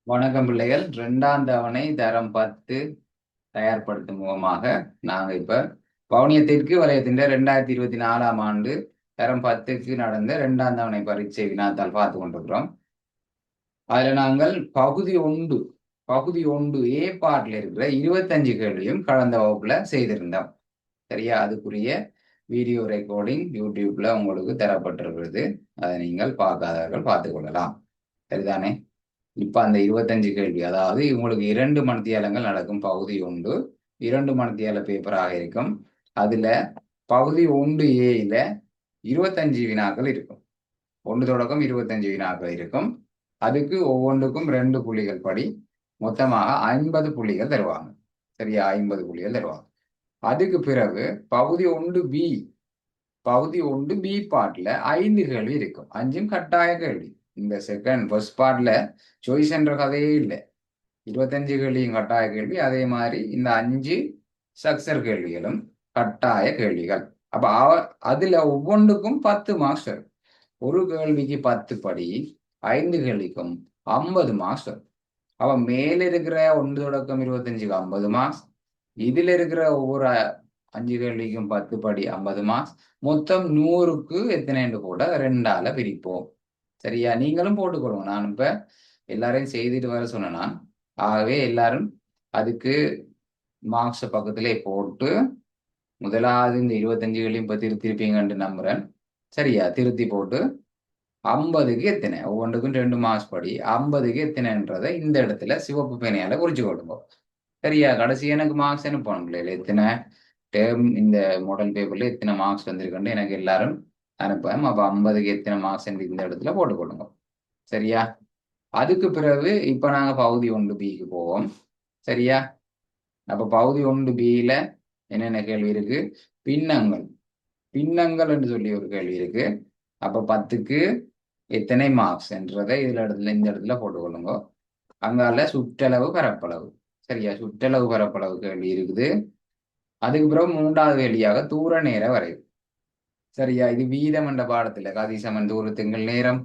வணக்கம் பிள்ளைகள். 2ஆம் தவணை தரம் 10 தயார்படுத்தும் முகமாக நாங்கள் இப்ப வவுனியத்திற்கு வலயத்தின் 2024ஆம் ஆண்டு தரம் 10க்கு நடந்த 2ஆம் தவணை பரீட்சை வினாத்தாள் பார்த்து கொண்டிருக்கிறோம். அதுல நாங்கள் பகுதி ஒன்று ஏ பாட்டில் இருக்கிற 25 கேள்வியும் கடந்த வகுப்புல செய்திருந்தோம். சரியா? அதுக்குரிய வீடியோ ரெக்கார்டிங் யூடியூப்ல உங்களுக்கு தரப்பட்டிருக்கிறது. அதை நீங்கள் பார்க்காதவர்கள் பார்த்துக் கொள்ளலாம். சரிதானே? இப்ப அந்த 25 கேள்வி, அதாவது உங்களுக்கு 2 மணித்தியாலங்கள் நடக்கும். பகுதி ஒன்று 2 மணித்தியால பேப்பராக இருக்கும். அதுல பகுதி ஒன்று ஏல 25 வினாக்கள் இருக்கும். 1 தொடக்கம் 25 வினாக்கள் இருக்கும். அதுக்கு ஒவ்வொன்றுக்கும் 2 புள்ளிகள் படி மொத்தமாக 50 புள்ளிகள் தருவாங்க. சரியா? 50 புள்ளிகள் தருவாங்க. அதுக்கு பிறகு பகுதி ஒன்று பி பார்ட்ல 5 கேள்வி இருக்கும். 5ம் கட்டாய கேள்வி. இந்த ஃபர்ஸ்ட் பார்ட்ல சாய்ஸ் என்ற கதையே இல்லை. 25 கேள்வியும் கட்டாய கேள்வி. அதே மாதிரி இந்த 5 ஸ்ட்ரக்சர் கேள்விகளும் கட்டாய கேள்விகள். அப்ப அதுல ஒவ்வொன்றுக்கும் 10 மார்க்ஸ் வரும். ஒரு கேள்விக்கு 10 படி, 5 கேள்விக்கும் 50 மார்க்ஸ் வரும். அப்ப மேல இருக்கிற 1 தொடக்கம் 25க்கு 50 மார்க்ஸ், இதுல இருக்கிற ஒவ்வொரு 5 கேள்விக்கும் 10 படி 50 மார்க்ஸ், மொத்தம் 100க்கு எத்தனைன்னு கூட 2ஆல பிரிப்போம். சரியா? நீங்களும் போட்டுக்கொள்ளுங்க. நான் இப்ப எல்லாரையும் செய்துட்டு வர சொன்னேன் நான். ஆகவே எல்லாரும் அதுக்கு மார்க்ஸ் பக்கத்திலே போட்டு முதலாவது இந்த 25களையும் இப்ப திருத்திருப்பீங்கன்னு நம்புறேன். சரியா? திருத்தி போட்டு 50க்கு எத்தனை, ஒவ்வொன்றுக்கும் 2 மார்க்ஸ் படி 50க்கு எத்தனைன்றதை இந்த இடத்துல சிவப்பு பேனையால குறிச்சு கொள்ளுங்க. சரியா? கடைசி எனக்கு மார்க்ஸ் அனுப்பணும் பிள்ளைகள். எத்தனை டேர்ம் இந்த மாடல் பேப்பர்ல எத்தனை மார்க்ஸ் வந்திருக்குன்னு எனக்கு எல்லாரும் அனுப்பேன். அப்ப 50க்கு எத்தனை மார்க்ஸ் இந்த இடத்துல போட்டுக்கொள்ளுங்க. சரியா? அதுக்கு பிறகு இப்ப நாங்க பகுதி ஒன்று பிக்கு போவோம். சரியா? அப்ப பகுதி ஒன்று பியில என்னென்ன கேள்வி இருக்கு? பின்னங்கள் என்று சொல்லி ஒரு கேள்வி இருக்கு. அப்ப 10க்கு எத்தனை மார்க்ஸ் என்றதை இந்த இடத்துல போட்டுக்கொள்ளுங்க. அங்கால சுற்றளவு பரப்பளவு. சரியா? சுற்றளவு பரப்பளவு கேள்வி இருக்குது. அதுக்கு பிறகு 3வது கேள்வியாக தூர நேர வரைவு. சரியா? இது வீதம் என்ற பாடத்துல கதிசமன் தூரத்துங்கள் நேரம்.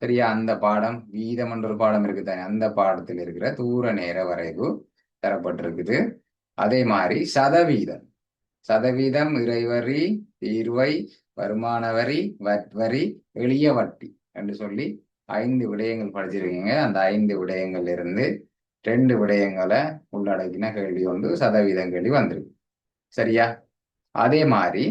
சரியா? அந்த பாடம் வீதம் என்ற ஒரு பாடம் இருக்குதானே, அந்த பாடத்தில் இருக்கிற தூர நேர வரைவு தரப்பட்டிருக்குது. அதே மாதிரி சதவீதம், இறைவரி, தீர்வை, வருமான வரி, வரி, எளிய வட்டி என்று சொல்லி 5 விடயங்கள் படிச்சிருக்கீங்க. அந்த 5 விடயங்கள்ல இருந்து 2 விடயங்களை உள்ளடக்கின கேள்வி ஒன்று சதவீதம் கேள்வி வந்திருக்கு. சரியா? அதே மாதிரி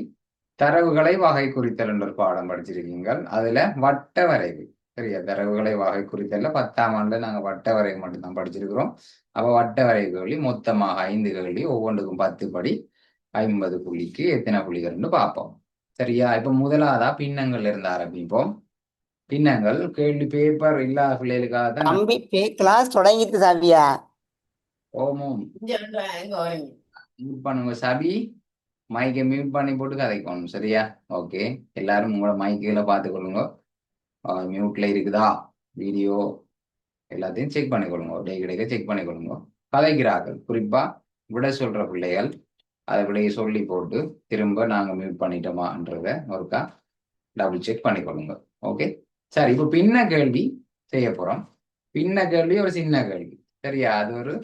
தரவுகளை வகை குறித்தல் என்ற ஒரு பாடம் படிச்சிருக்கீங்க. அதுல வட்ட வரைவு. சரியா? தரவுகளை வகை குறித்தல்ல 10ஆம் ஆண்டுல நாங்க வட்ட வரைவு மட்டும்தான் படிச்சிருக்கிறோம். அப்ப வட்ட வரைவு கேள்வி மொத்தமாக 5 கேள்வி, ஒவ்வொன்றுக்கும் 10 படி 50 புள்ளிக்கு எத்தனை புள்ளிகள்னு பார்ப்போம். சரியா? இப்ப முதலாவதா பின்னங்கள்ல இருந்து ஆரம்பிப்போம். பின்னங்கள் கேள்வி பேப்பர் இல்லாத பிள்ளைகளுக்காக தான். தம்பி கிளாஸ் தொடங்கிட்டு சாவியா. ஓமும் மியூட் பண்ணுங்க. சபி மைக்கை மியூட் பண்ணி போட்டு கதைக்கணும். சரியா? ஓகே. எல்லாரும் உங்களோட மைக்குகளை பார்த்துக்கொள்ளுங்க. மியூட்ல இருக்குதா வீடியோ எல்லாத்தையும் செக் பண்ணிக்கொள்ளுங்க. கிடைக்க செக் பண்ணிக்கொள்ளுங்க. கதைக்கிறார்கள் குறிப்பா விட சொல்ற பிள்ளைகள் அதை விடைய சொல்லி போட்டு திரும்ப நாங்க மியூட் பண்ணிட்டோமான்றத ஒருக்கா டபுள் செக் பண்ணிக்கொள்ளுங்க. ஓகே. சரி, இப்போ பின்ன கேள்வி செய்ய போறோம். பின்ன கேள்வி ஒரு சின்ன கேள்வி. சரியா? அது ஒரு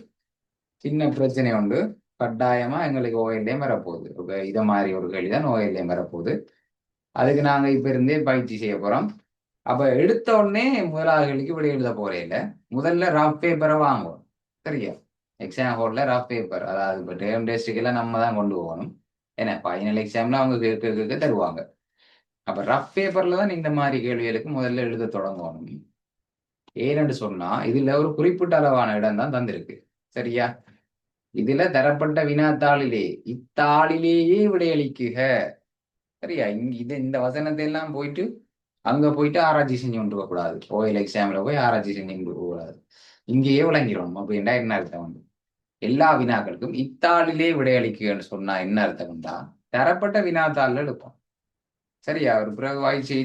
சின்ன பிரச்சனை உண்டு. கட்டாயமா எங்களுக்கு ஓஎல்லையும் வரப்போகுது. இதை மாதிரி ஒரு கேள்வி தான் ஓஎல்லையும் வரப்போகுது. அதுக்கு நாங்க இப்ப இருந்தே பயிற்சி செய்ய போறோம். அப்ப எடுத்த உடனே முதலாவது கேள்விக்கு விடை எழுத போறே இல்லை. முதல்ல ரஃப் பேப்பரை வாங்குவோம். சரியா? எக்ஸாம் ஹால்ல ரஃப் பேப்பர், அதாவது இப்போ டேர்ம் டெஸ்ட்டுக்கெல்லாம் நம்ம தான் கொண்டு போகணும். ஏன்னா ஃபைனல் எக்ஸாம்ல அவங்க கேட்க தருவாங்க. அப்ப ரஃப் பேப்பர்ல தான் இந்த மாதிரி கேள்விகளுக்கு முதல்ல எழுத தொடங்கணும். ஏன்னு சொன்னா இதுல ஒரு குறிப்பிட்ட அளவான இடம் தான் தந்திருக்கு. சரியா? இதுல தரப்பட்ட வினாத்தாளிலே இத்தாளிலேயே விடையளிக்குக. சரியா? இந்த வசனத்தை எல்லாம் போயிட்டு அங்க போயிட்டு ஆராய்ச்சி செஞ்சு கொண்டு போகக்கூடாது. ஓஎல் எக்ஸாம்ல போய் ஆராய்ச்சி செஞ்சு கொண்டு போகக்கூடாது. இங்கேயே விளங்கிடும். அப்படின்னா என்ன அர்த்தம் வந்து, எல்லா வினாக்களுக்கும் இத்தாளிலே விடையளிக்குன்னு சொன்னா என்ன அர்த்தம்டா, தரப்பட்ட வினாத்தாள்ல எடுப்போம். சரியா? ஒரு பிறகு வாய்ச்சி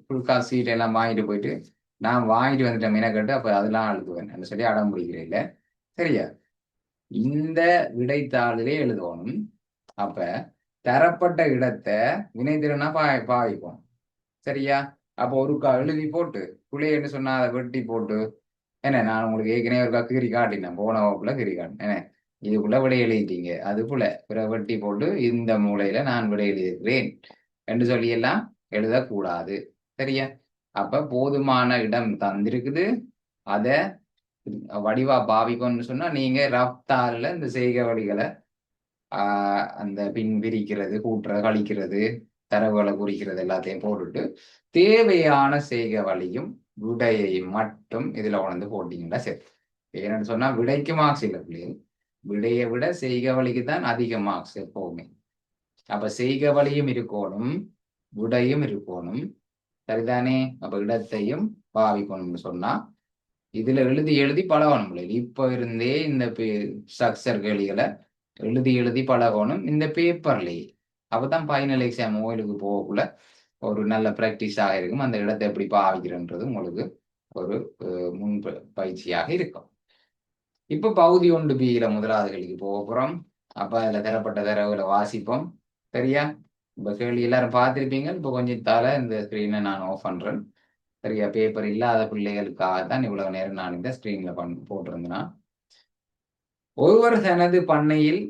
புல்கா சீட் எல்லாம் வாங்கிட்டு போயிட்டு நான் வாங்கிட்டு வந்துட்டேன் மீனக்கட்டு, அப்ப அதெல்லாம் அழுதுவேன் சொல்லி அடம் பிடிக்கிறேன் இல்ல. சரியா? இந்த விடைத்தாளிலே எழுதணும். அப்ப தரப்பட்ட இடத்தை வினைத்திறனா பாவிப்போம். சரியா? அப்போ ஒரு எழுதி போட்டு புள்ளைன்னு சொன்னா அதை வெட்டி போட்டு என்ன நான் உங்களுக்கு ஏற்கனவே ஒரு கீறி காட்டினேன், போன வகுப்புல கீறி காட்டினேன். என்ன இதுக்குள்ள விடை எழுதிட்டீங்க, அது போல பிற வெட்டி போட்டு இந்த மூலையில நான் விடை எழுதியிருக்கிறேன் என்று சொல்லி எல்லாம் எழுதக்கூடாது. சரியா? அப்ப போதுமான இடம் தந்திருக்குது, அத வடிவா பாவிக்கணும்னு சொன்னா நீங்க ரஃப்தாரில் இந்த செய்கை வழிகளை அந்த பின் பிரிக்கிறது, கூட்டுறது, கழிக்கிறது, தரவுகளை குறிக்கிறது எல்லாத்தையும் போட்டுட்டு தேவையான செய்கை வழியும் விடையையும் மட்டும் இதுல உணர்ந்து போட்டீங்கன்னா சரி. ஏன்னு சொன்னா விடைக்கு மார்க்ஸ் இல்லை பிள்ளைகள், விடையை விட செய்கை வழிக்கு தான் அதிக மார்க்ஸ் எப்பவுமே. அப்ப செய்கை வழியும் இருக்கணும், விடையும் இருக்கணும். சரிதானே? அப்ப இடத்தையும் பாவிக்கணும்னு சொன்னா இதுல எழுதி எழுதி பழகணும் பிள்ளைகள். இப்ப இருந்தே இந்த ஸ்ட்ரக்சர் கேள்விகளை எழுதி எழுதி பழகணும் இந்த பேப்பர்லயே. அப்பதான் ஃபைனல் எக்ஸாம் ஓயிலுக்கு போகக்குள்ள ஒரு நல்ல ப்ராக்டிஸாக இருக்கும். அந்த இடத்தை எப்படி பாவிக்கிறன்றது உங்களுக்கு ஒரு முன் பயிற்சியாக இருக்கும். இப்ப பகுதி 1B முதலாவது கேள்விக்கு போக போறோம். அப்ப அதுல தரப்பட்ட தரவுகளை வாசிப்போம். சரியா? இப்ப கேள்வி எல்லாரும் பார்த்திருப்பீங்க. இப்ப கொஞ்சம் தலை இந்த ஸ்கிரீனை நான் ஆஃப் பண்றேன். சரியா? பேப்பர் இல்லாத பிள்ளைகளுக்காக தான் இவ்வளவு நேரம் நான் இந்த ஸ்கிரீன்ல போட்டிருந்தேன். ஒருவர் தனது பண்ணையில்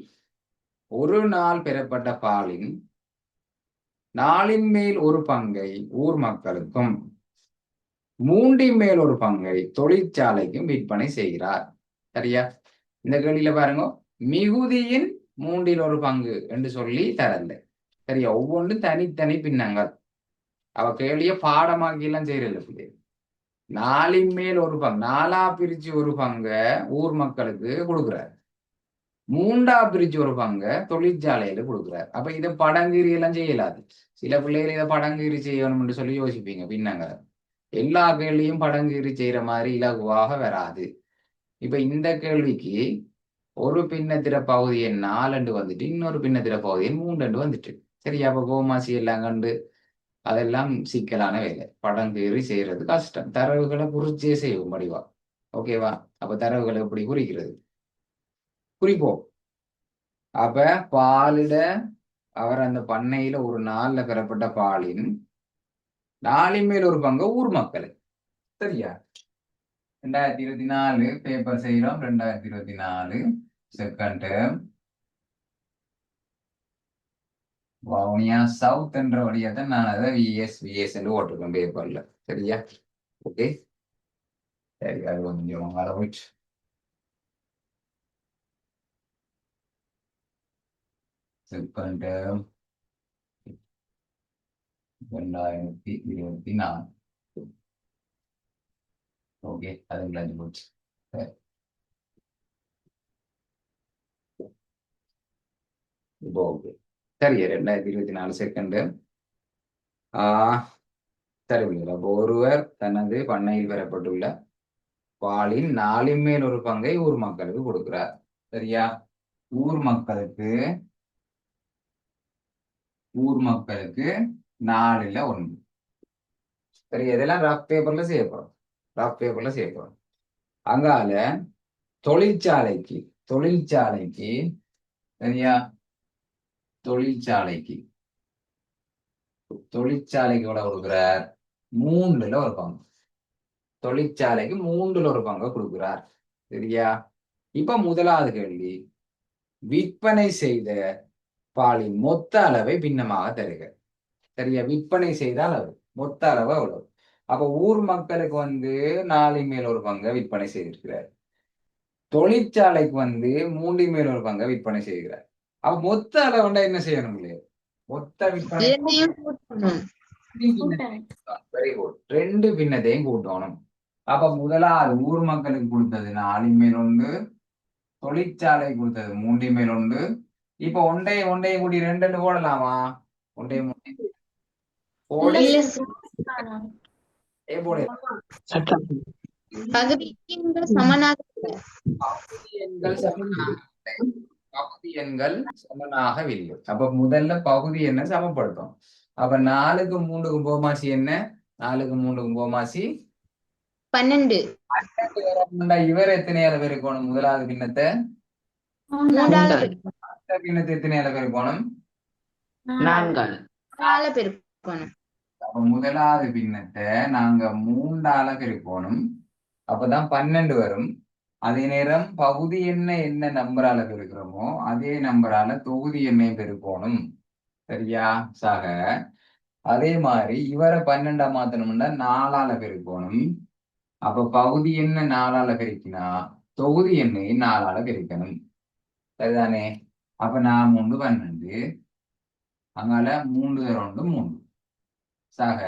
ஒரு நாள் பெறப்பட்ட பாலின் நாளின் மேல் ஒரு பங்கை ஊர் மக்களுக்கும் 3 மேல் ஒரு பங்கை தொழிற்சாலைக்கும் விற்பனை செய்கிறார். சரியா? இந்த கேள்வியில பாருங்க, மிகுதியின் 3 ஒரு பங்கு என்று சொல்லி தரல. சரியா? ஒவ்வொன்றும் தனித்தனி பின்னங்கள். அவ கேள்விய பாடமாக்கி எல்லாம் செய்யறதில்ல. 4 மேல் ஒரு பங்கு, 4ஆ பிரிச்சு ஒரு பங்கை ஊர் மக்களுக்கு கொடுக்குறார், 3ஆ பிரிச்சு ஒரு பங்கை தொழிற்சாலையில கொடுக்குறார். அப்ப இதை படங்கீரி எல்லாம் செய்யலாது. சில பிள்ளைகள் இதை படங்கீரி செய்யணும்னு சொல்லி யோசிப்பீங்க பின்னங்க. எல்லா கேள்வியும் படங்கீரி செய்யற மாதிரி இலகுவாக வராது. இப்ப இந்த கேள்விக்கு ஒரு பின்னத்திர பகுதி எண் 4 வந்துட்டு, இன்னொரு பின்னத்திர பகுதி எண் 3 வந்துட்டு. சரியா? அப்ப கோமாசி எல்லாம் கண்டு அதெல்லாம் சிக்கலான வேலை, படங்கீறி செய்யறது கஷ்டம். தரவுகளை குறிச்சே செய்வோம் வடிவா. ஓகேவா? அப்ப தரவுகளை எப்படி குறிக்கிறது? குறிப்போம். அப்ப பாலிட அவர் அந்த பண்ணையில ஒரு நாள்ல பெறப்பட்ட பாலின் 4 மேல் ஒரு பங்கு ஊர் மக்கள். சரியா? 2024 பேப்பர் செய்யறோம். 2024 செகண்ட் டேர்ம் வவுனியா சவுத் என்ற வழியாத்தான் நான் அதை விஎஸ் என்று ஓட்டிருக்கேன் பேப்பர்ல. சரியா? ஓகே, சரி. அது கொஞ்சம் அதை போயிட்டு செகண்ட் டேர்ம் 2024. ஓகே, அது விளைஞ்சு போச்சு. சரி, இப்போ ஓகே. சரி, 2024 செகண்ட் தருவீங்களா? அப்போ ஒருவர் தனது பண்ணையில் பெறப்பட்டுள்ள பாலின் 4 மேல் ஒரு பங்கை ஊர் மக்களுக்கு கொடுக்கிறார். சரியா? ஊர் மக்களுக்கு 4ல் 1. சரி, இதெல்லாம் ரஃப் பேப்பர்ல செய்யப்படும். ரஃப் பேப்பர்ல செய்யப்படும். அங்கால தொழிற்சாலைக்கு சரியா? தொழிற்சாலைக்கு கூட கொடுக்கிறார் 3ல் ஒரு பங்கு. தொழிற்சாலைக்கு 3ல் ஒரு பங்கு கொடுக்கிறார். சரியா? இப்ப முதலாவது கேள்வி, விற்பனை செய்த பாலின் மொத்த அளவை பின்னமாக தருக. சரியா? விற்பனை செய்த அளவு, மொத்த அளவு அவ்வளவு. அப்ப ஊர் மக்களுக்கு 4 மேல் ஒரு பங்கை விற்பனை செய்திருக்கிறார், தொழிற்சாலைக்கு 3 மேல் ஒரு பங்கை விற்பனை செய்கிறார். அப்ப மொத்த அளவுண்டா என்ன செய்யணும் இல்லையா? மொத்த விற்பனை வெரி குட், 2 பின்னத்தையும் கூட்டணும். அப்ப முதலாவது ஊர் மக்களுக்கு கொடுத்தது 4 மேல் 1, தொழிற்சாலை கொடுத்தது 3 மேல் 1. இப்ப ஒண்டையும் கூட்டி 2 போடலாமா? ஒண்டையும் போட பகுதி சமனாக பகுதி எண்கள் சமனாகவில்லை. அப்ப முதல்ல பகுதி எண்ணை சமப்படுத்தும். அப்ப 4க்கும் 3க்கும் போமாசி என்ன? 4க்கும் 3க்கும் போமாசி 12. இவர் எத்தனை அளவு இருக்கணும்? முதலாவது பின்னத்தை பின்னத்தை எத்தனை அளவு இருக்கணும்? 4 பெருக்கணும். அப்ப முதலாவது பின்னத்தை நாங்க 3ஆல பெருக்கணும். அப்பதான் 12 வரும். அதே நேரம் பகுதி எண்ணை என்ன நம்பரால பெருக்கிறோமோ அதே நம்பரால தொகுதி எண்ணை பெருக்கணும். சரியா சாக? அதே மாதிரி இவரை 12 மாத்தணும்னா 4ஆல பெருக்கணும். அப்ப பகுதி எண்ணை 4ஆல பெருக்கினா தொகுதி எண்ணை 4ஆல பெருக்கணும். சரிதானே? அப்ப 4 3 12, அங்கால 3 2 3 சாக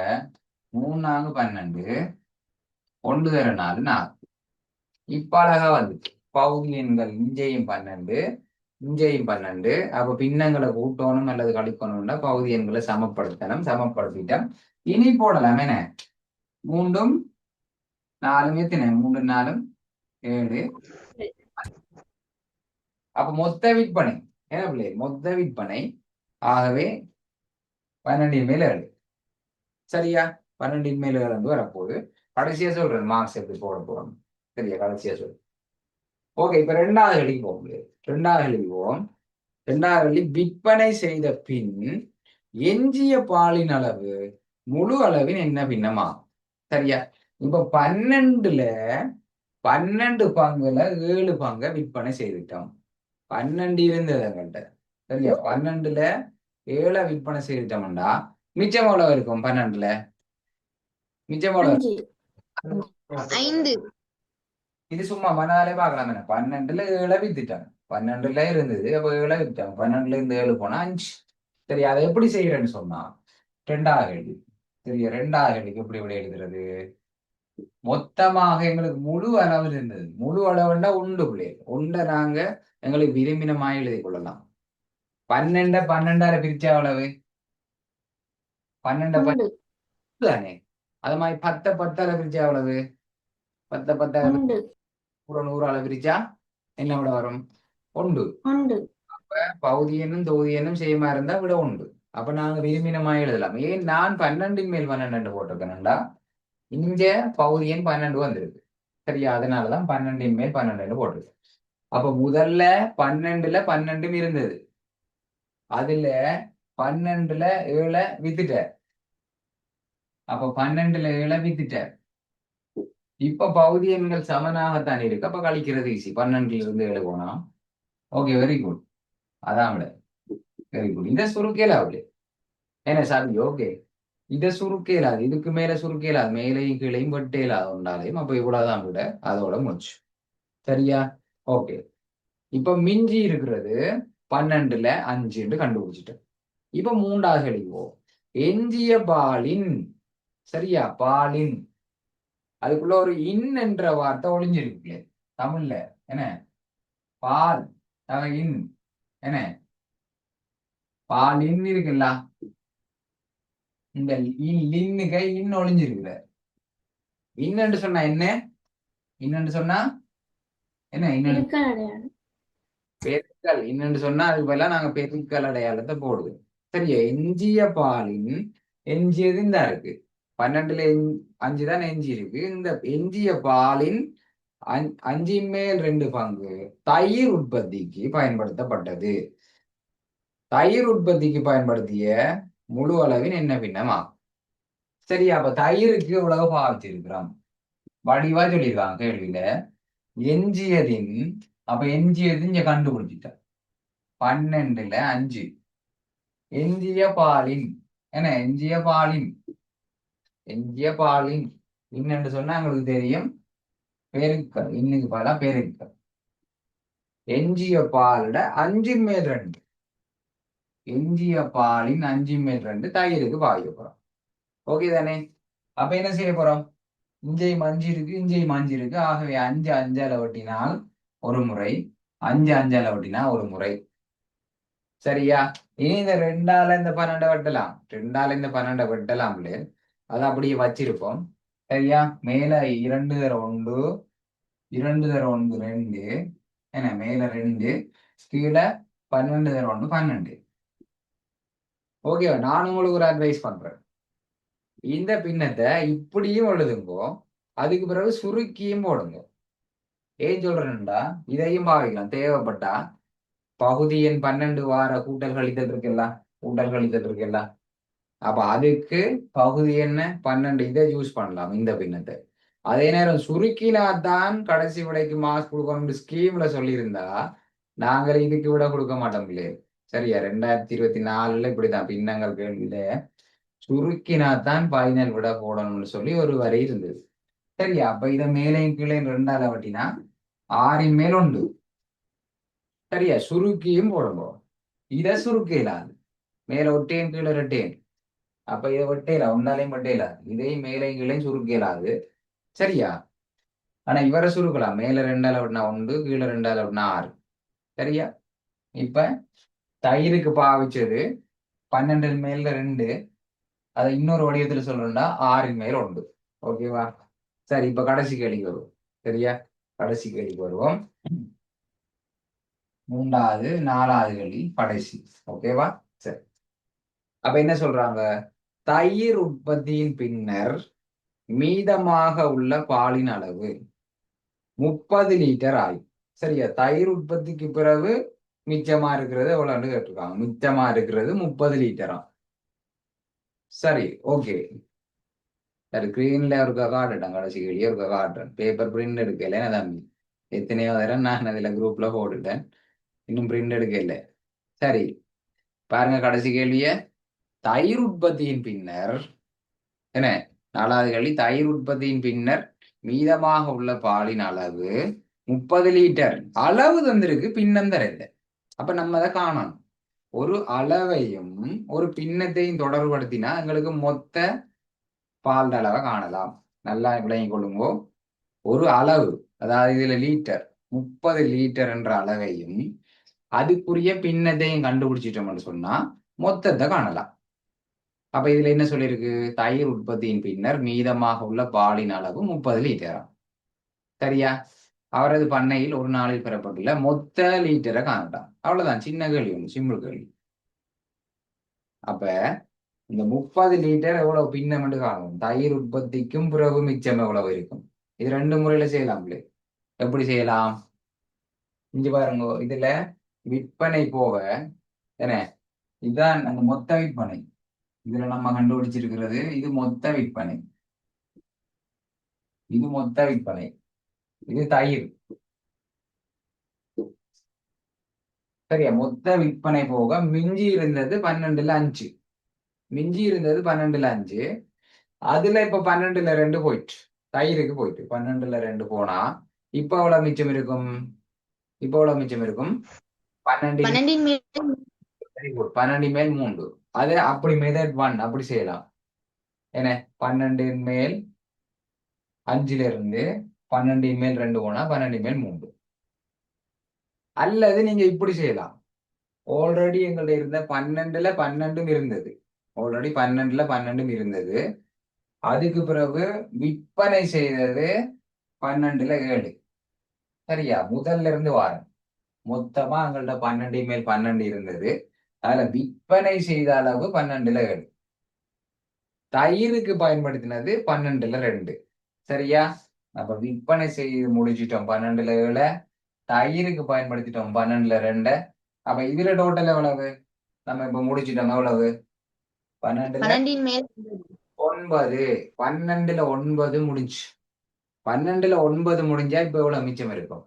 3 4 12, 1 4 4. இப்ப அழகா வந்துச்சு. பகுதி எண்கள் இஞ்சையும் 12 இஞ்சையும் 12. அப்ப பின்னங்களை கூட்டணும் அல்லது கழிக்கணும்னா பகுதி எண்களை சமப்படுத்தணும். சமப்படுத்திட்டோம். இனி போடலாம். என்ன 3 4 எத்தனை? 3 4 7. அப்ப மொத்த விற்பனை என்ன பிள்ளை? மொத்த விற்பனை. ஆகவே 12 மேல 7. சரியா? 12 மேல 7 வரப்போகுது. கடைசியா சொல்றேன் மார்க்ஸ் எப்படி போட போறோம். சரியா? கடைசியா சொல்றேன். ஓகே, இப்ப 2வது கேள்விக்கு போகும். 2வது கேள்வி போவோம். 2வது கேள்வி, விற்பனை செய்த பின் எஞ்சிய பாலின் அளவு முழு அளவின் என்ன பின்னமா? சரியா? இப்ப 12ல 12 பங்குல 7 பங்கை விற்பனை செய்துட்டோம். 12 இருந்தது எங்கள்கிட்ட. சரியா? 12ல 7 விற்பனை செய்துட்டோம்டா மிச்சம் எவ்வளவு இருக்கும்? 12ல மிச்சம் எவ்வளவு? 5. இது சும்மா மனாலே பார்க்கலாம். 12ல 7 வித்துட்டாங்க. 12ல இருந்தது, அப்ப 7 வித்துட்டாங்க. 12ல இருந்து 7 போனா 5. சரி, அதை எப்படி செய்யறேன்னு சொன்னா 2வது கேள்வி. சரியா? 2வது கேள்விக்கு எப்படி எப்படி எழுதுறது? மொத்தமாக எங்களுக்கு முழு அளவு இருந்தது. முழு அளவுன்னா உண்டு பிள்ளைகள். உண்டை நாங்க எங்களுக்கு விரும்பினமாய் எழுதி கொள்ளலாம். 12 12ஆல பிரிச்சா எவ்வளவு? 12 10 தானே. அது மாதிரி 10 10ஆல பிரிச்சா எவ்வளவு? 10 10ஆல 100ஆல பிரிச்சா என்ன விட வரும்? உண்டு. பகுதி எண்ணும் தொகுதி எண்ணும் சேமா இருந்தா விட உண்டு. அப்ப நாங்க விரும்பினமாய் எழுதலாம். ஏன் நான் 12 மேல் 12 போட்டிருக்கேன்டா, இங்க பகுதி எண் 12 வந்திருக்கு. சரியா? அதனாலதான் 12 மேல் 12 போட்டிருக்கு. அப்ப முதல்ல 12ல 12 இருந்தது. அதுல 12ல 7 வித்துட்டார். அப்ப 12ல 7 வித்துட்டார். இப்ப பகுதி எண்கள் சமனாகத்தான் இருக்கு. அப்ப கழிக்கிறது ஈஸி. 12ல இருந்து 7 போனா ஓகே, வெரி குட். அதான் விட வெரி குட். இதை சுருக்கேலாவில்லை. என்ன சாமி? ஓகே, இதை சுருக்கேலாது. இதுக்கு மேல சுருக்கேலாது. மேலையும் கீழையும் வெட்டேலாது உண்டாலையும். அப்ப இவ்வளவுதான் விட. அதோட முடிச்சு. சரியா? ஓகே, இப்ப மிஞ்சி இருக்கிறது 12ல 5 கண்டுபிடிச்சிட்டேன். இப்ப 3வது கேள்விப்போம். எஞ்சிய பாலின். சரியா? பாலின் அதுக்குள்ள ஒரு இன் என்ற வார்த்தை ஒளிஞ்சிருக்கு தமிழ்ல. என்ன? பால் இன். என்ன? பாலின் இருக்குல்ல, இந்த லின்னுக்கு இன் ஒளிஞ்சிருக்குற. இன்னன்னு சொன்னா என்ன? இன்னன்னு சொன்னா என்ன? இன்னும் பெருக்கல். இன்னன்னு சொன்னா அதுக்கு பதிலா நாங்க பெருக்கல் அடையாளத்தை போடுவோம். சரியா? எஞ்சிய பாலின். எஞ்சியது இந்த இருக்கு. 12ல 5 தான் எஞ்சி இருக்கு. இந்த எஞ்சிய பாலின் 5 மேல் 2 பங்கு தயிர் உற்பத்திக்கு பயன்படுத்தப்பட்டது. தயிர் உற்பத்திக்கு பயன்படுத்திய முழு அளவின் என்ன பின்னமா? சரியா? அப்ப தயிருக்கு இவ்வளவு பாவிச்சிருக்கிறோம். வடிவா சொல்லியிருக்காங்க கேள்வியில. எஞ்சியதின். அப்ப எஞ்சியது இங்க கண்டுபிடிச்சிட்ட 12ல 5. எஞ்சிய பாலின். என்ன? எஞ்சிய பாலின். எஞ்சிய பாலின் இன்னென்று சொன்னா எங்களுக்கு தெரியும் பெருக்கல். இன்னைக்கு பதிலா பெருக்கல். எஞ்சிய பாலோட 5 மேல் 2. எஞ்சிய பாலின் 5 மேல் 2 தயிருக்கு பாவிக்க போறோம். ஓகே தானே? அப்ப என்ன செய்ய போறோம்? இஞ்சை மஞ்சு இருக்கு, இஞ்சை மஞ்சு இருக்கு. ஆகவே 5 5ஆல வெட்டினால் ஒரு முறை, 5 5ஆல வெட்டினா ஒரு முறை. சரியா? இனி இந்த 2ஆல இந்த 12 வெட்டலாம். 2ஆல இந்த 12 வெட்டலாம். அதை அப்படியே வச்சிருப்போம். சரியா? மேல 2 தர 1 2 தர 1 2. என்ன? மேல 2 கீழே 12 தர 1 12. ஓகேவா? நான் உங்களுக்கு ஒரு அட்வைஸ் பண்றேன். இந்த பின்னத்தை இப்படியும் எழுதுங்கோ, அதுக்கு பிறகு சுருக்கியும் போடுங்க. ஏன் சொல்றேன்டா, இதையும் பாவிக்கலாம் தேவைப்பட்டா. பகுதி எண் 12 வார கூட்டல் கழித்தல் இருக்குல்ல. அப்ப அதுக்கு பகுதி என்ன 12 இதை யூஸ் பண்ணலாம். இந்த பின்னத்தை அதே நேரம் சுருக்கினாதான் கடைசி விடைக்கு மார்க்ஸ் கொடுக்கணும்னு ஸ்கீம்ல சொல்லியிருந்தா நாங்கள் இதுக்கு விட கொடுக்க மாட்டோம் இல்லையே. சரியா, 2024 இப்படிதான் பின்னங்கள் கேள்வியில சுருக்கினாதான் ஃபைனல் விட போடணும்னு சொல்லி ஒரு வரி இருந்தது. சரியா, அப்ப இதை மேலையும் கீழே ரெண்டால வட்டினா 6 மேல் உண்டு. சரியா, சுருக்கியும் போடுங்க. இதை சுருக்கலாது, மேல ஒட்டேன் கீழே ரெட்டேன். அப்ப இதை வெட்டையில ஒன்னாலையும் வெட்டையில இதையும் மேலையும் கீழையும் சுருக்கலாது. சரியா, ஆனா இவரை சுருக்கலாம், மேல ரெண்டால விடனா உண்டு, கீழே ரெண்டால விடனா 6. சரியா, இப்ப தயிருக்கு பாவிச்சது 12 மேல 2, அதை இன்னொரு வடிவத்துல சொல்றோம்னா 6 மேல் உண்டு. ஓகேவா? சரி, இப்ப கடைசி கேள்விக்கு வருவோம். சரியா, கடைசி கேள்விக்கு வருவோம். 3வது 4வது கேள்வி கடைசி. ஓகேவா? சரி, அப்ப என்ன சொல்றாங்க, தயிர் உற்பத்தியின் பின்னர் மீதமாக உள்ள பாலின் அளவு 30 லிட்டர் ஆகும். சரியா, தயிர் உற்பத்திக்கு பிறகு மிச்சமா இருக்கிறது எவ்வளவுன்னு கேட்டிருக்காங்க. மிச்சமா இருக்கிறது 30 லிட்டரா. சரி, ஓகே. சரி, ஸ்கிரீன்ல ஒருக்கா காட்டுட்டேன், கடைசி கேள்வியே ஒருக்கா காட்டுறேன். பேப்பர் பிரிண்ட் எடுக்கல தம்பி, எத்தனையோ தரம் நான் அதுல குரூப்ல போட்டுட்டேன், இன்னும் பிரிண்ட் எடுக்கல. சரி, பாருங்க கடைசி கேள்விய. தயிர் உற்பத்தியின் பின்னர் என்ன, 4வது கேள்வி, தயிர் உற்பத்தியின் பின்னர் மீதமாக உள்ள பாலின் அளவு 30 லிட்டர். அளவு தந்திருக்கு, பின்னம் தரல. அப்ப நம்ம அதை காணணும். ஒரு அளவையும் ஒரு பின்னத்தையும் தொடர்படுத்தினா எங்களுக்கு மொத்த பால் அளவை காணலாம். நல்லா விளங்கி கொள்ளுங்கோ. ஒரு அளவு, அதாவது இதுல லிட்டர், 30 லிட்டர் என்ற அளவையும் அதுக்குரிய பின்னத்தையும் கண்டுபிடிச்சிட்டோம்னு சொன்னா மொத்தத்தை காணலாம். அப்ப இதுல என்ன சொல்லியிருக்கு, தயிர் உற்பத்தியின் பின்னர் மீதமாக உள்ள பாலின் அளவு 30 லிட்டராம். சரியா, அவரது பண்ணையில் ஒரு நாளில் பெறப்பட்டுள்ள மொத்த லிட்டரை காணலாம். அவ்வளவுதான், சின்ன கேள்வி ஒன்று, சிம்பிள் கேள்வி. அப்ப இந்த 30 லிட்டர் எவ்வளவு பின்னம் என்று காணும். தயிர் உற்பத்திக்கும் பிறகு மிச்சம் எவ்வளவு இருக்கும். இது 2 முறையில செய்யலாம்ல. எப்படி செய்யலாம், இங்க பாருங்க. இதுல விற்பனை போக என்ன, இதுதான் அந்த மொத்த விற்பனை. இதுல நம்ம கண்டுபிடிச்சிருக்கிறது இது மொத்த விற்பனை. இது மொத்த விற்பனை, இது தயிர். சரியா, மொத்த விற்பனை போக மிஞ்சி இருந்தது 12ல் 5. மிஞ்சி இருந்தது 12ல் 5. அதுல இப்ப 12ல் 2 போயிட்டு தயிருக்கு போயிட்டு 12ல் 2 போனா இப்ப எவ்வளவு மிச்சம் இருக்கும். இப்ப எவ்வளவு மிச்சம் இருக்கும், 12 மேல் 3. அது அப்படி மெத்தட் 1 அப்படி செய்யலாம். என்ன, 12 மேல் 5ல இருந்து 12 மேல் 2 போனா 12 மேல் 3. அல்லது நீங்க இப்படி செய்யலாம். ஆல்ரெடி எங்கள்ட்ட இருந்த 12ல் 12 இருந்தது. ஆல்ரெடி 12ல் 12 இருந்தது. அதுக்கு பிறகு விற்பனை செய்தது 12ல் 7. சரியா, முதல்ல இருந்து வாரம் மொத்தமா எங்கள்ட்ட 12 மேல் 12 இருந்தது. அதுல விற்பனை செய்த அளவு 12ல் 7. தயிருக்கு பயன்படுத்தினது 12ல் 2. சரியா, அப்ப விற்பனை செய்து முடிச்சிட்டோம் 12ல் 7. தயிருக்கு பயன்படுத்திட்டோம் 12ல் 2. அப்ப இதுல டோட்டல் எவ்வளவு, நம்ம இப்ப முடிச்சிட்டோம் எவ்வளவு, 12ல் 9. 12ல் 9 முடிஞ்சு. 12ல் 9 முடிஞ்சா இப்ப எவ்வளவு மிச்சம் இருக்கும்.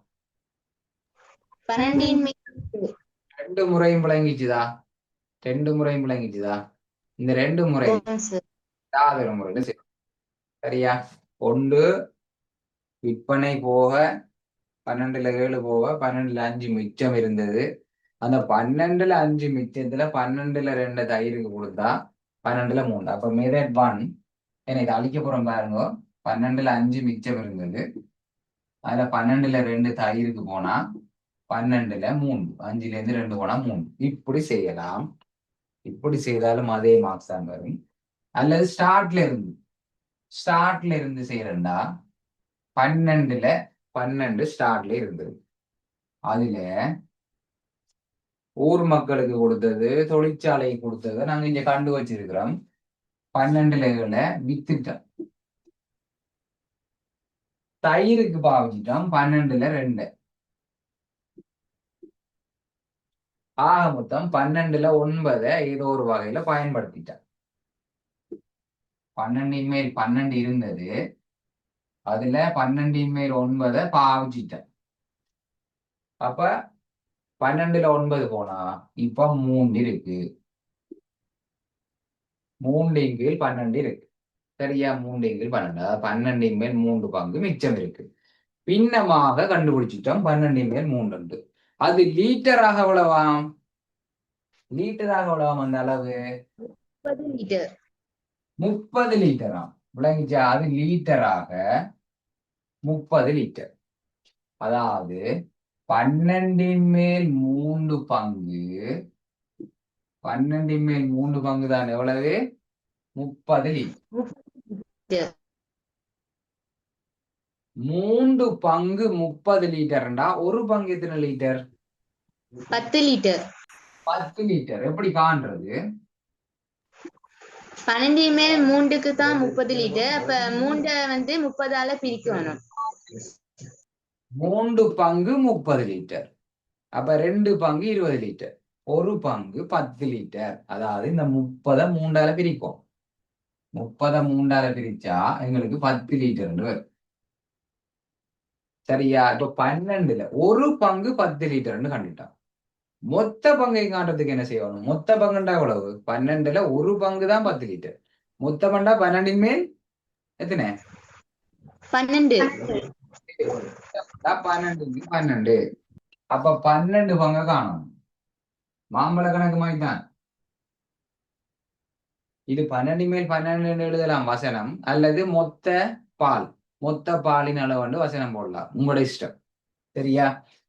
2 முறையும் விளங்கிச்சுதா, 2 முறையும் விளங்கிச்சுதா. இந்த 2 முறை ஏதாவது ஒரு முறையில செய்யும். சரியா, ஒன்று விற்பனை போக 12ல் 7 போக 12ல் 5 மிச்சம் இருந்தது. அந்த 12ல் 5 மிச்சத்துல 12ல் 2 தயிருக்கு கொடுத்தா 12ல் 3. அப்ப மெத்தட் 1 என்ன, இதை அழிக்க போறோம் பாருங்க. 12ல் 5 மிச்சம் இருந்தது. அதுல 12ல் 2 தயிருக்கு போனா 12ல் 3. 5ல இருந்து 2 போனா 3. இப்படி செய்யலாம். இப்படி செய்தாலும் அதே மார்க்ஸ் தான் வரும். அல்லது ஸ்டார்ட்ல இருந்து செய்யறா 12ல் 12 ஸ்டார்ட்ல இருந்தது. அதுல ஊர் மக்களுக்கு கொடுத்தது, தொழிற்சாலைக்கு கொடுத்தது நாங்க இங்க கண்டு வச்சிருக்கிறோம். 12ல் வித்துட்டோம். தயிருக்கு பாவிச்சிட்டோம் 12ல் 2. ஆக மொத்தம் 12ல் 9 ஏதோ ஒரு வகையில பயன்படுத்திட்டோம். 12 மேல் 12 இருந்தது. அதுல 12 பாவிச்சிட்டேன். அப்ப 12 போனா இப்ப 3 இருக்கு. 3 இருக்கு. சரியா? 3 அதாவது 12 பங்கு மிச்சம் இருக்கு. பின்னமாக கண்டுபிடிச்சிட்டோம் 12 அது லீட்டராக எவ்வளவாம்? லீட்டராக எவ்வளவாம் அந்த அளவு? 30 லிட்டர். 30 லிட்டராம். விளங்கிச்சா? அது லீட்டராக 30 லிட்டர். அதாவது 12 பங்கு 12 பங்கு தான் எவ்வளவு? 30 லிட்டர். 3 பங்கு 30 லிட்டர்ண்டா ஒரு பங்கு எத்தனை லிட்டர்? 10 லிட்டர். 10 லிட்டர். எப்படி காண்றது? 12 தான் 30 லிட்டர். அப்ப 3 வந்து 30ஆல பிரிக்கணும். 3 பங்கு 30 லிட்டர். அப்ப 2 பங்கு 20 லிட்டர். ஒரு பங்கு 10 லிட்டர். அதாவது இந்த 30 3ஆல பிரிக்கும். 30 3ஆல பிரிச்சா எங்களுக்கு 10 லிட்டர் வரும். சரியா? இப்ப 12ல ஒரு பங்கு 10 லிட்டர்னு கண்டுட்டான். மொத்த பங்கை காட்டுறதுக்கு என்ன செய்யணும்? மொத்த பங்குண்டா எவ்வளவு? 12ல ஒரு பங்கு தான் 10 லிட்டர். மொத்த பண்டா 12 மேல் எத்தனை? 12. 12. அப்ப 12 பங்கு காணும். மாம்பழ கணக்கு மாதிரி தான். இது 12 மேல் 12 எழுதலாம் வசனம், அல்லது மொத்த பாலின் அளவு வசனம் போடலாம். உங்களோட இஷ்டம். சரியா?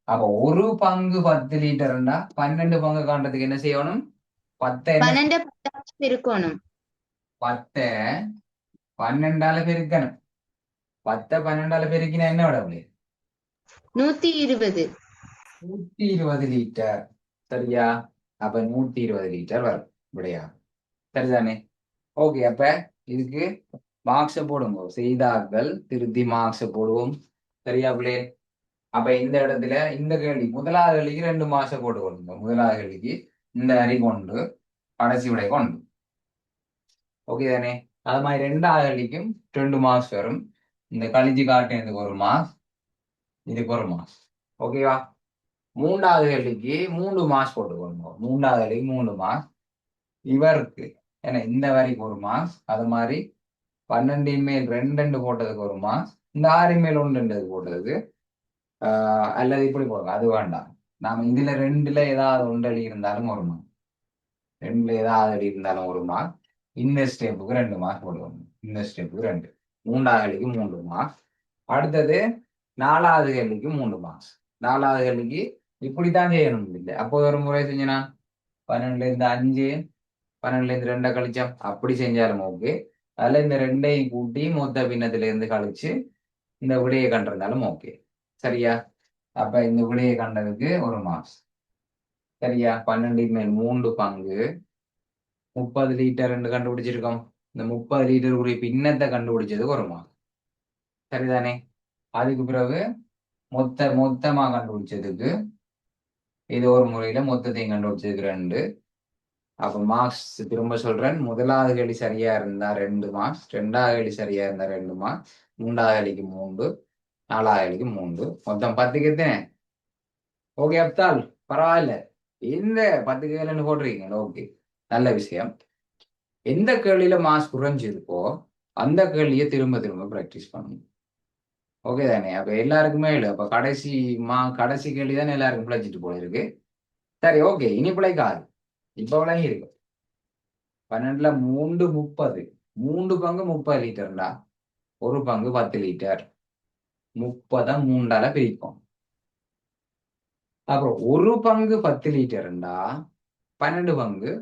அப்ப ஒரு பங்கு 10 லிட்டர்னா 12 பங்கு காண்றதுக்கு என்ன செய்யணும்? 12 பெருக்கணும். 10 12ஆல பெருக்கணும். 10 12ஆல பெருக்கினா என்ன விட முடியும்? 120. 120 லிட்டர். சரியா? அப்ப 120 லிட்டர் வரும் விடையா. சரிதானே? ஓகே. அப்ப இதுக்கு மார்க்ஸ போடுங்க. செய்தார்கள் திருத்தி மார்க்ஸ போடுவோம். சரியா பிள்ளை? அப்ப இந்த இடத்துல இந்த கேள்வி முதலாவது கேள்விக்கு 2 மார்க்ஸ போட்டு கொடுங்க. முதலாவது கேள்விக்கு இந்த அரி கொண்டு கடைசி விடை கொண்டு. ஓகே தானே? அது மாதிரி 2வது கேள்விக்கும் 2 மார்க்ஸ் வரும். இந்த கழிச்சு காட்டுறதுக்கு ஒரு மார்க்ஸ், இதுக்கு ஒரு மார்க்ஸ். ஓகேவா? 3வது கேள்விக்கு 3 மார்க்ஸ் போட்டுக்கொள்ளுங்க. 3வது கேள்விக்கு 3 மார்க்ஸ். இவருக்கு ஏன்னா இந்த வரைக்கும் ஒரு மார்க்ஸ். அது மாதிரி 12 மேல் 2 போட்டதுக்கு ஒரு மார்க்ஸ். இந்த 6 மேல் 1 போட்டதுக்கு அல்லது இப்படி போடுங்க. அது வேண்டாம். நாம இதுல 2ல ஏதாவது ஒன்று எழுதி இருந்தாலும் ஒரு மார்க். 2ல ஏதாவது எழுதி இருந்தாலும் ஒரு மார்க். இந்த ஸ்டெப்புக்கு 2 மார்க் போடுவாங்க. இந்த ஸ்டெப்புக்கு 2. 3வது கேள்விக்கு 3 மார்க்ஸ். அடுத்தது 4வது கேள்விக்கு 3 மார்க்ஸ். 4வது கேள்விக்கு இப்படித்தான் செய்யணும் இல்லை. அப்போ ஒரு முறை செஞ்சனா 12ல இருந்து 5, 12ல இருந்து 2 கழிச்சோம். அப்படி செஞ்சாலும் ஓகே. அதுல இந்த 2ஐயும் கூட்டி மொத்த பின்னத்துல இருந்து கழிச்சு இந்த விடையை கண்டிருந்தாலும் ஓகே. சரியா? அப்ப இந்த விடையை கண்டதுக்கு ஒரு மார்க்ஸ். சரியா? 12 மேல் 3 பங்கு 30 லிட்டர் கண்டுபிடிச்சிருக்கோம். இந்த 30 லிட்டர் உடைய பின்னத்தை கண்டுபிடிச்சதுக்கு ஒரு மார்க். சரிதானே? அதுக்கு பிறகு மொத்தமா கண்டுபிடிச்சதுக்கு இது ஒரு முறையில மொத்தத்தையும் கண்டுபிடிச்சதுக்கு 2. அப்ப மார்க்ஸ் திரும்ப சொல்றேன். முதலாவது கேள்வி சரியா இருந்தா 2 மார்க்ஸ், 2வது கேள்வி சரியா இருந்தா 2 மார்க்ஸ், 3வது கேள்விக்கு 3, 4வது கேள்விக்கு 3, மொத்தம் 10க்கு எத்தனை? ஓகே அப்தால், பரவாயில்ல. இந்த 10 கேள்வின்னு போட்டிருக்கீங்க. ஓகே, நல்ல விஷயம். எந்த கேள்வியில மார்க்ஸ் குறைஞ்சிருக்கோ அந்த கேள்வியை திரும்ப திரும்ப ப்ராக்டிஸ் பண்ணணும். ஓகே தானே? அப்ப எல்லாருக்குமே இல்லை. அப்ப கடைசி கேள்வி தானே எல்லாருக்கும் பிழைச்சிட்டு போயிருக்கு. சரி, ஓகே. இனி பிழைக்காது. இப்ப விளங்கி இருக்கு. 12ல 3 30. 3 பங்கு 30 லிட்டர்டா. ஒரு பங்கு 10 லிட்டர். 30 3ஆல பிரிக்கும். அப்புறம் ஒரு பங்கு 10 லிட்டர்டா 12 பங்கு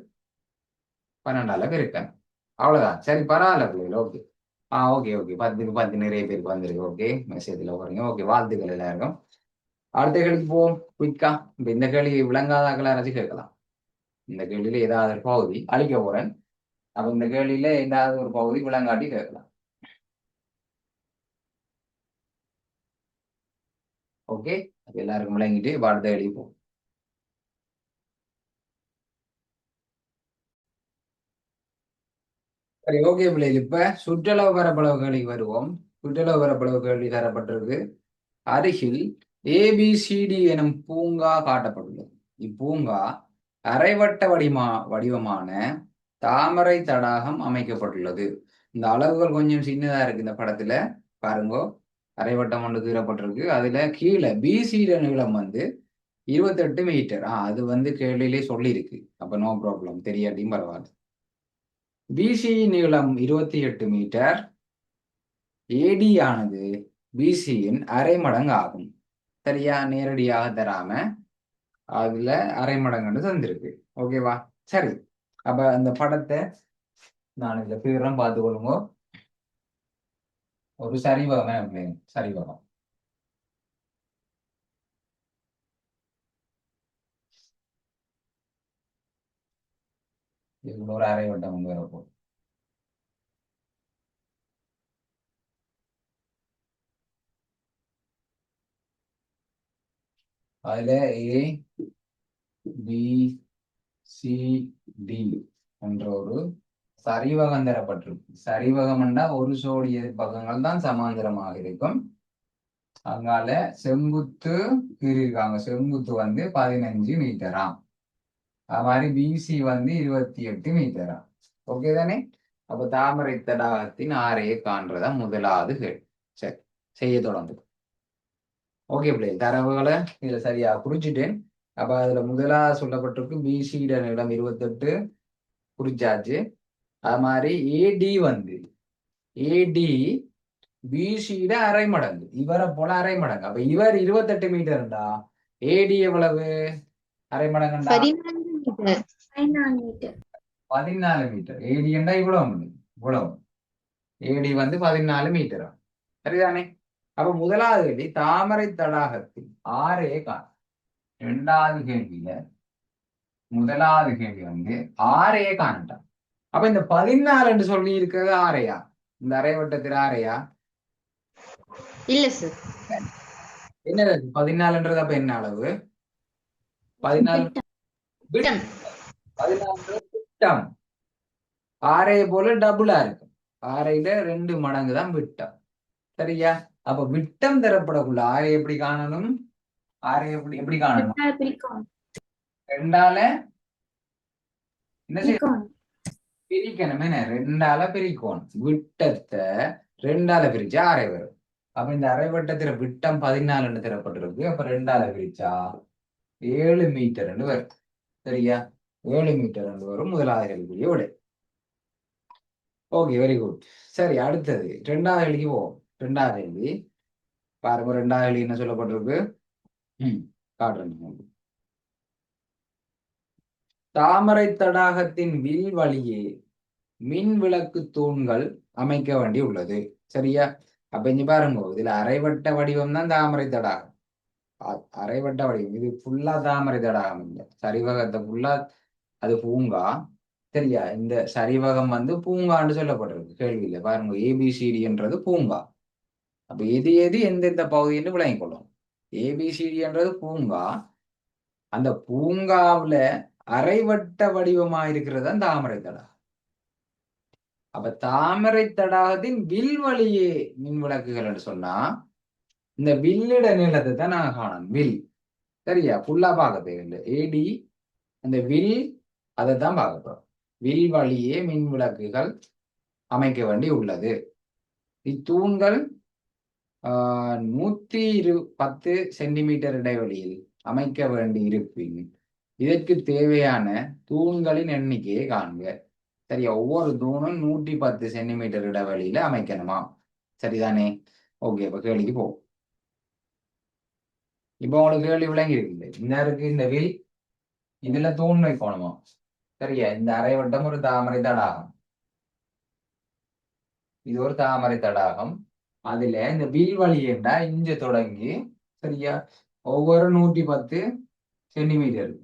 12ஆல பெருக்கணும். அவ்வளவுதான். சரி, பரவாயில்ல பிள்ளைகள். ஓகே. ஓகே. 10க்கு 10 நிறைய பேருக்கு வந்திருக்கு. ஓகே, மெசேஜ்ல போறீங்க. ஓகே, வாழ்த்துக்கள் எல்லாருக்கும். அடுத்த கேள்விக்கு போவோம் குயிக்கா. இப்ப இந்த கேள்வி விளங்காதாக்கள் யாராச்சும் கேட்கலாம். இந்த கேள்வியில ஏதாவது ஒரு பகுதி அழிக்க போறேன். அப்ப இந்த கேள்வியில ஏதாவது ஒரு பகுதி விளங்காட்டி கேட்கலாம். ஓகே, எல்லாருக்கும் விளங்கிட்டு அடுத்த கேள்வி போவோம். சரி, ஓகே பிள்ளைகள். இப்ப சுற்றளவு பரப்பளவு கேள்விக்கு வருவோம். சுற்றுலா விவரப்படவு கேள்வி தரப்பட்டிருக்கு. அருகில் ஏபிசிடி எனும் பூங்கா காட்டப்பட்டுள்ளது. இப்பூங்கா அரைவட்ட வடிவமான தாமரை தடாகம் அமைக்கப்பட்டுள்ளது. இந்த அளவுகள் கொஞ்சம் சின்னதா இருக்கு இந்த படத்துல பாருங்க. அரைவட்டம் ஒன்று கீறப்பட்டிருக்கு. அதுல கீழே பிசிட நீளம் 28 மீட்டர். அது கேள்வியிலே சொல்லியிருக்கு. அப்ப நோ ப்ராப்ளம், தெரியாட்டியும் பரவாயில்ல. பிசி நீளம் 28 மீட்டர். ஏடி ஆனது பிசியின் அரை மடங்கு ஆகும். சரியா, நேரடியாக தராம அதுல அரை மடங்குன்னு தந்திருக்கு. ஓகேவா? சரி, அப்ப அந்த படத்தை நான் இதுல தீவிரம் பார்த்து கொள்ளுங்க. ஒரு சரிவகம், சரிவகம். இதுக்குள்ள ஒரு அரை வட்டம் கொண்டு வரப்போம். அதுல ஏ பி சி டி என்ற ஒரு சரிவகம் தரப்பட்டிருக்கு. சரிவகம் என்றால் ஒரு சோடி பக்கங்கள் தான் சமாந்தரமாக இருக்கும். அங்கால செங்குத்து கீறியிருக்காங்க. செங்குத்து 15 மீட்டராம். அது மாதிரி பிசி 28 மீட்டராம். ஓகே தானே? அப்ப தாமரை தடாகத்தின் ஆரையை காண்றதா முதலாவது கேள்வி. சரி, செய்ய தொடங்கு. ஓகே பிள்ளை, தரவுகளை இதுல சரியா குறிச்சிட்டேன். அப்ப அதுல முதலாவது சொல்லப்பட்டிருக்கு பிசிட நீளம் 28 குறிச்சாச்சு. அது மாதிரி ஏடி பிசிட அரை மடங்கு, இவரை போல அரை மடங்கு. அப்ப இவர் 28 மீட்டர்டா, ஏடி எவ்வளவு அரை மடங்குண்டா? 14 மீட்டர். ஏடி என்றா இவ்வளவு ஏடி 14 மீட்டரா? சரிதானே? அப்ப முதலாவது கேள்வி தாமரை தடாகத்தில் ஆரே காணும். இரண்டாவது கேள்வியில முதலாவது கேள்வி ஆரையே காணட்டான். அப்ப இந்த 14 என்று சொல்லி இருக்கிறது ஆரையா? இந்த அரைவட்டத்தில் ஆரையா? இல்ல சார். என்ன 14ன்றது? அப்ப என்ன அளவு? 14 விட்டம். ஆரைய போல டபுளா இருக்கும். ஆரையில 2 மடங்கு தான் விட்டம். சரியா? அப்ப விட்டம் தரப்படக்குள்ள ஆரை எப்படி காணணும்? ஆரை எப்படி காணணும்? 2ஆல என்ன செய்யணும்? பிரிக்கணும். என்ன 2ஆல பிரிக்கணும். விட்டத்தை 2ஆல பிரிச்சா ஆரை வரும். அப்ப இந்த அரைவட்டத்துல விட்டம் 14 தரப்பட்டிருக்கு. அப்ப 2ஆல பிரிச்சா 7 மீட்டர் வரும். சரியா? 7 மீட்டர் வரும். முதலாவது கேள்விக்குரிய விடை. Okay, very good. சரி, அடுத்தது இரண்டாவது கேள்விக்கு போவோம். இரண்டாவது கேள்வி பாருங்க. இரண்டாவது கேள்வி என்ன சொல்லப்பட்டிருக்கு? காட்டுறேன். தாமரை தடாகத்தின் வில் வழியே மின் விளக்கு தூண்கள் அமைக்க வேண்டி உள்ளது. சரியா? அப்ப இங்க பாருங்க, இதுல அரைவட்ட வடிவம் தான் தாமரை தடாகம். அரைவட்ட வடிவம். இது ஃபுல்லா தாமரை தடாகம் இல்லை. சரிவகத்தை ஃபுல்லா அது பூங்கா. சரியா? இந்த சரிவகம் பூங்கான்னு சொல்லப்பட்டிருக்கு கேள்வியில. பாருங்க, ஏபிசிடி என்றது பூங்கா. அப்ப எது எந்தெந்த பகுதின்னு விளங்கிக் கொள்ளும். ஏபிசிடி என்றது பூங்கா. அந்த பூங்காவுல அரைவட்ட வடிவமா இருக்கிறது தான் தாமரை தடாகம். அப்ப தாமரை தடாகத்தின் வில் வழியே மின் விளக்குகள் என்று சொன்னா இந்த வில்லிட நீளத்தை தான் நாங்க காணணும். வில். சரியா? ஃபுல்லா பார்க்க தேவையில்லை. ஏடி அந்த வில், அதை தான் பார்க்க போறோம். வில் வழியே மின் விளக்குகள் அமைக்க வேண்டி உள்ளது. இத்தூண்கள் 110 சென்டிமீட்டர் இடைவெளியில் அமைக்க வேண்டி இருப்பின் இதற்கு தேவையான தூண்களின் எண்ணிக்கையை காண்க. சரியா? ஒவ்வொரு தூணும் 110 சென்டிமீட்டர் இடைவெளியில அமைக்கணுமா? சரிதானே? ஓகே, இப்ப கேள்விக்கு போ. இப்போ உங்களுக்கு கேள்வி விளங்கி இருக்குல்ல? இந்த இருக்கு இந்த வில், இதுல தூண் வைக்கணுமா? சரியா? இந்த அரைவட்டம் ஒரு தாமரை தடாகம். இது ஒரு தாமரை தடாகம். அதுல இந்த வில் வழி என்றா இங்க தொடங்கி சரியா ஒவ்வொரு 110 சென்டிமீட்டர்.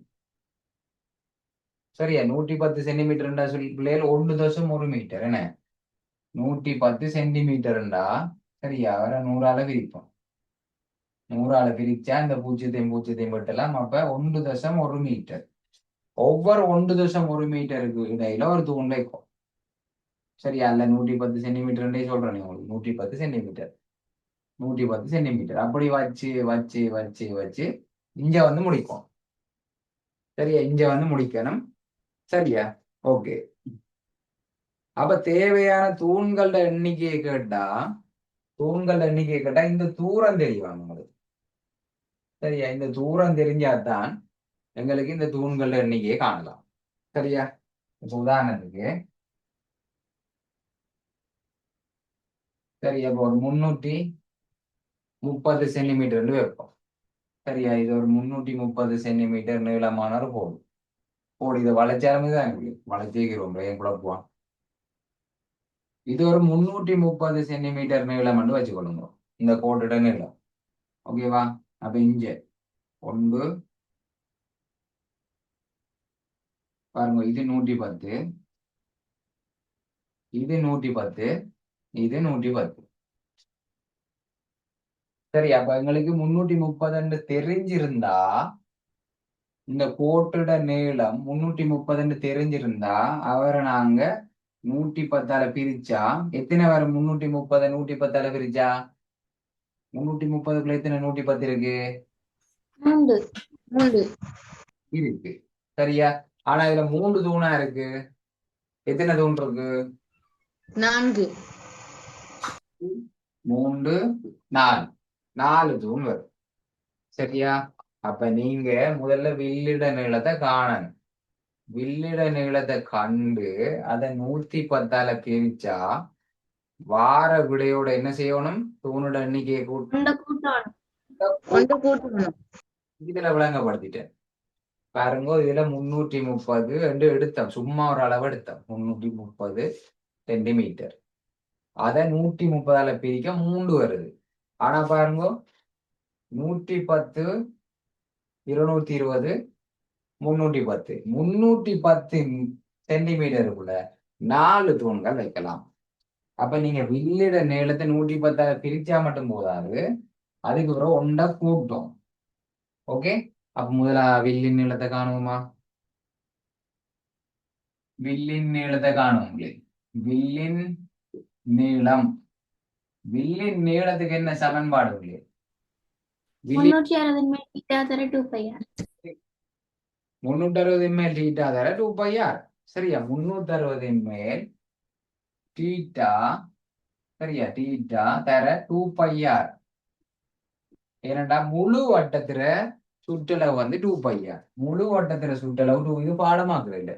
சரியா? 110 சென்டிமீட்டர்ண்டா சொல்லி பிள்ளைகள் 1.1 மீட்டர். என்ன 110 சென்டிமீட்டர்ண்டா? சரியா? வர 100ஆல பிரிப்போம். 100ஆல பிரிச்சா இந்த பூஜ்ஜியத்தையும் வெட்டலாம். அப்ப 1.1 மீட்டர். ஒவ்வொரு 1.1 மீட்டருக்கு இடையில ஒரு தூண் வைக்கும். சரியா? அல்ல 110 சென்டிமீட்டர்ன்றே சொல்றேன் உங்களுக்கு. 110 சென்டிமீட்டர், 110 சென்டிமீட்டர் அப்படி வச்சு வச்சு வச்சு வச்சு இங்க வந்து முடிப்போம். சரியா? இங்க வந்து முடிக்கணும். சரியா? ஓகே. அப்ப தேவையான தூண்களோட எண்ணிக்கையை கேட்டா, இந்த தூரம் தெரியணும் உங்களுக்கு. சரியா? இந்த தூரம் தெரிஞ்சாதான் எங்களுக்கு இந்த தூண்களோட எண்ணிக்கையை காணலாம். சரியா? இப்ப உதாரணத்துக்கு சரியா, இப்போ ஒரு 330 சென்டிமீட்டர்னு வைப்போம். சரியா? இது ஒரு 330 சென்டிமீட்டர் நீளமான ஒரு கோடு. இதை வளைச்சாலுமே தான் எங்களுக்கு வளைச்சிக்கிறோம் ஏன் குழப்பம். இது ஒரு 330 சென்டிமீட்டர் நீளம் என்று வச்சுக்கொள்ளுங்க, இந்த கோட்டோட நீளம். ஓகேவா? அப்ப இங்க ஒன்று பாருங்க, இது 110, இது 110, இது 110. சரி, அப்ப எங்களுக்கு 330 தெரிஞ்சிருந்தா, இந்த கோட்டோட நீளம் 330 தெரிஞ்சிருந்தா அவரை நாங்க 110ஆல பிரிச்சா எத்தனை வரும்? 330 110ஆல பிரிச்சா 330க்குள்ள எத்தனை 110 இருக்கு? 3 3 இருக்கு. சரியா? ஆனா இதுல 3 தூணா இருக்கு. எத்தனை தூண் இருக்கு? 4 3 4 4 தூண் வரும். சரியா? அப்ப நீங்க முதல்ல வில்லிட நீளத்தை காணணும். வில்லிட நீளத்தை கண்டு அதை 110ஆல பிரிச்சா வார விடையோட என்ன செய்யணும்? தூணோட எண்ணிக்கையை கூட்டணும். இதுல விளங்கப்படுத்திட்டேன். பாருங்க, இதுல 330 என்று எடுத்தோம், சும்மா ஒரு அளவு எடுத்தோம், 330 சென்டிமீட்டர். அதை 130ஆல பிரிக்க 3 வருது. ஆனா பாருங்க, 110 220 310 310 சென்டிமீட்டருக்குள்ள 4 தூண்கள் வைக்கலாம். அப்ப நீங்க வில்லிட நீளத்தை 110ஆல பிரிச்சா மட்டும் போதாது, அதுக்கு பிறகு ஒண்டா கூட்டம். ஓகே. அப்ப முதல்ல வில்லின் நீளத்தை காணுமா? வில்லின் நீளத்தை காணும். வில்லின் நீளம், வில்லின் நீளத்துக்கு என்ன சமன்பாடு? 360 மேல் தீட்டா தர 2πr. 360 மேல் தீட்டா தர 2πr. சரியா? 360 மேல் தீட்டா, சரியா, தீட்டா தர 2πr. ஏனண்டா முழு வட்டத்துல சுற்றளவு வந்து 2πr. முழு வட்டத்துல சுற்றளவு இது பாடமாக்குறது இல்லை.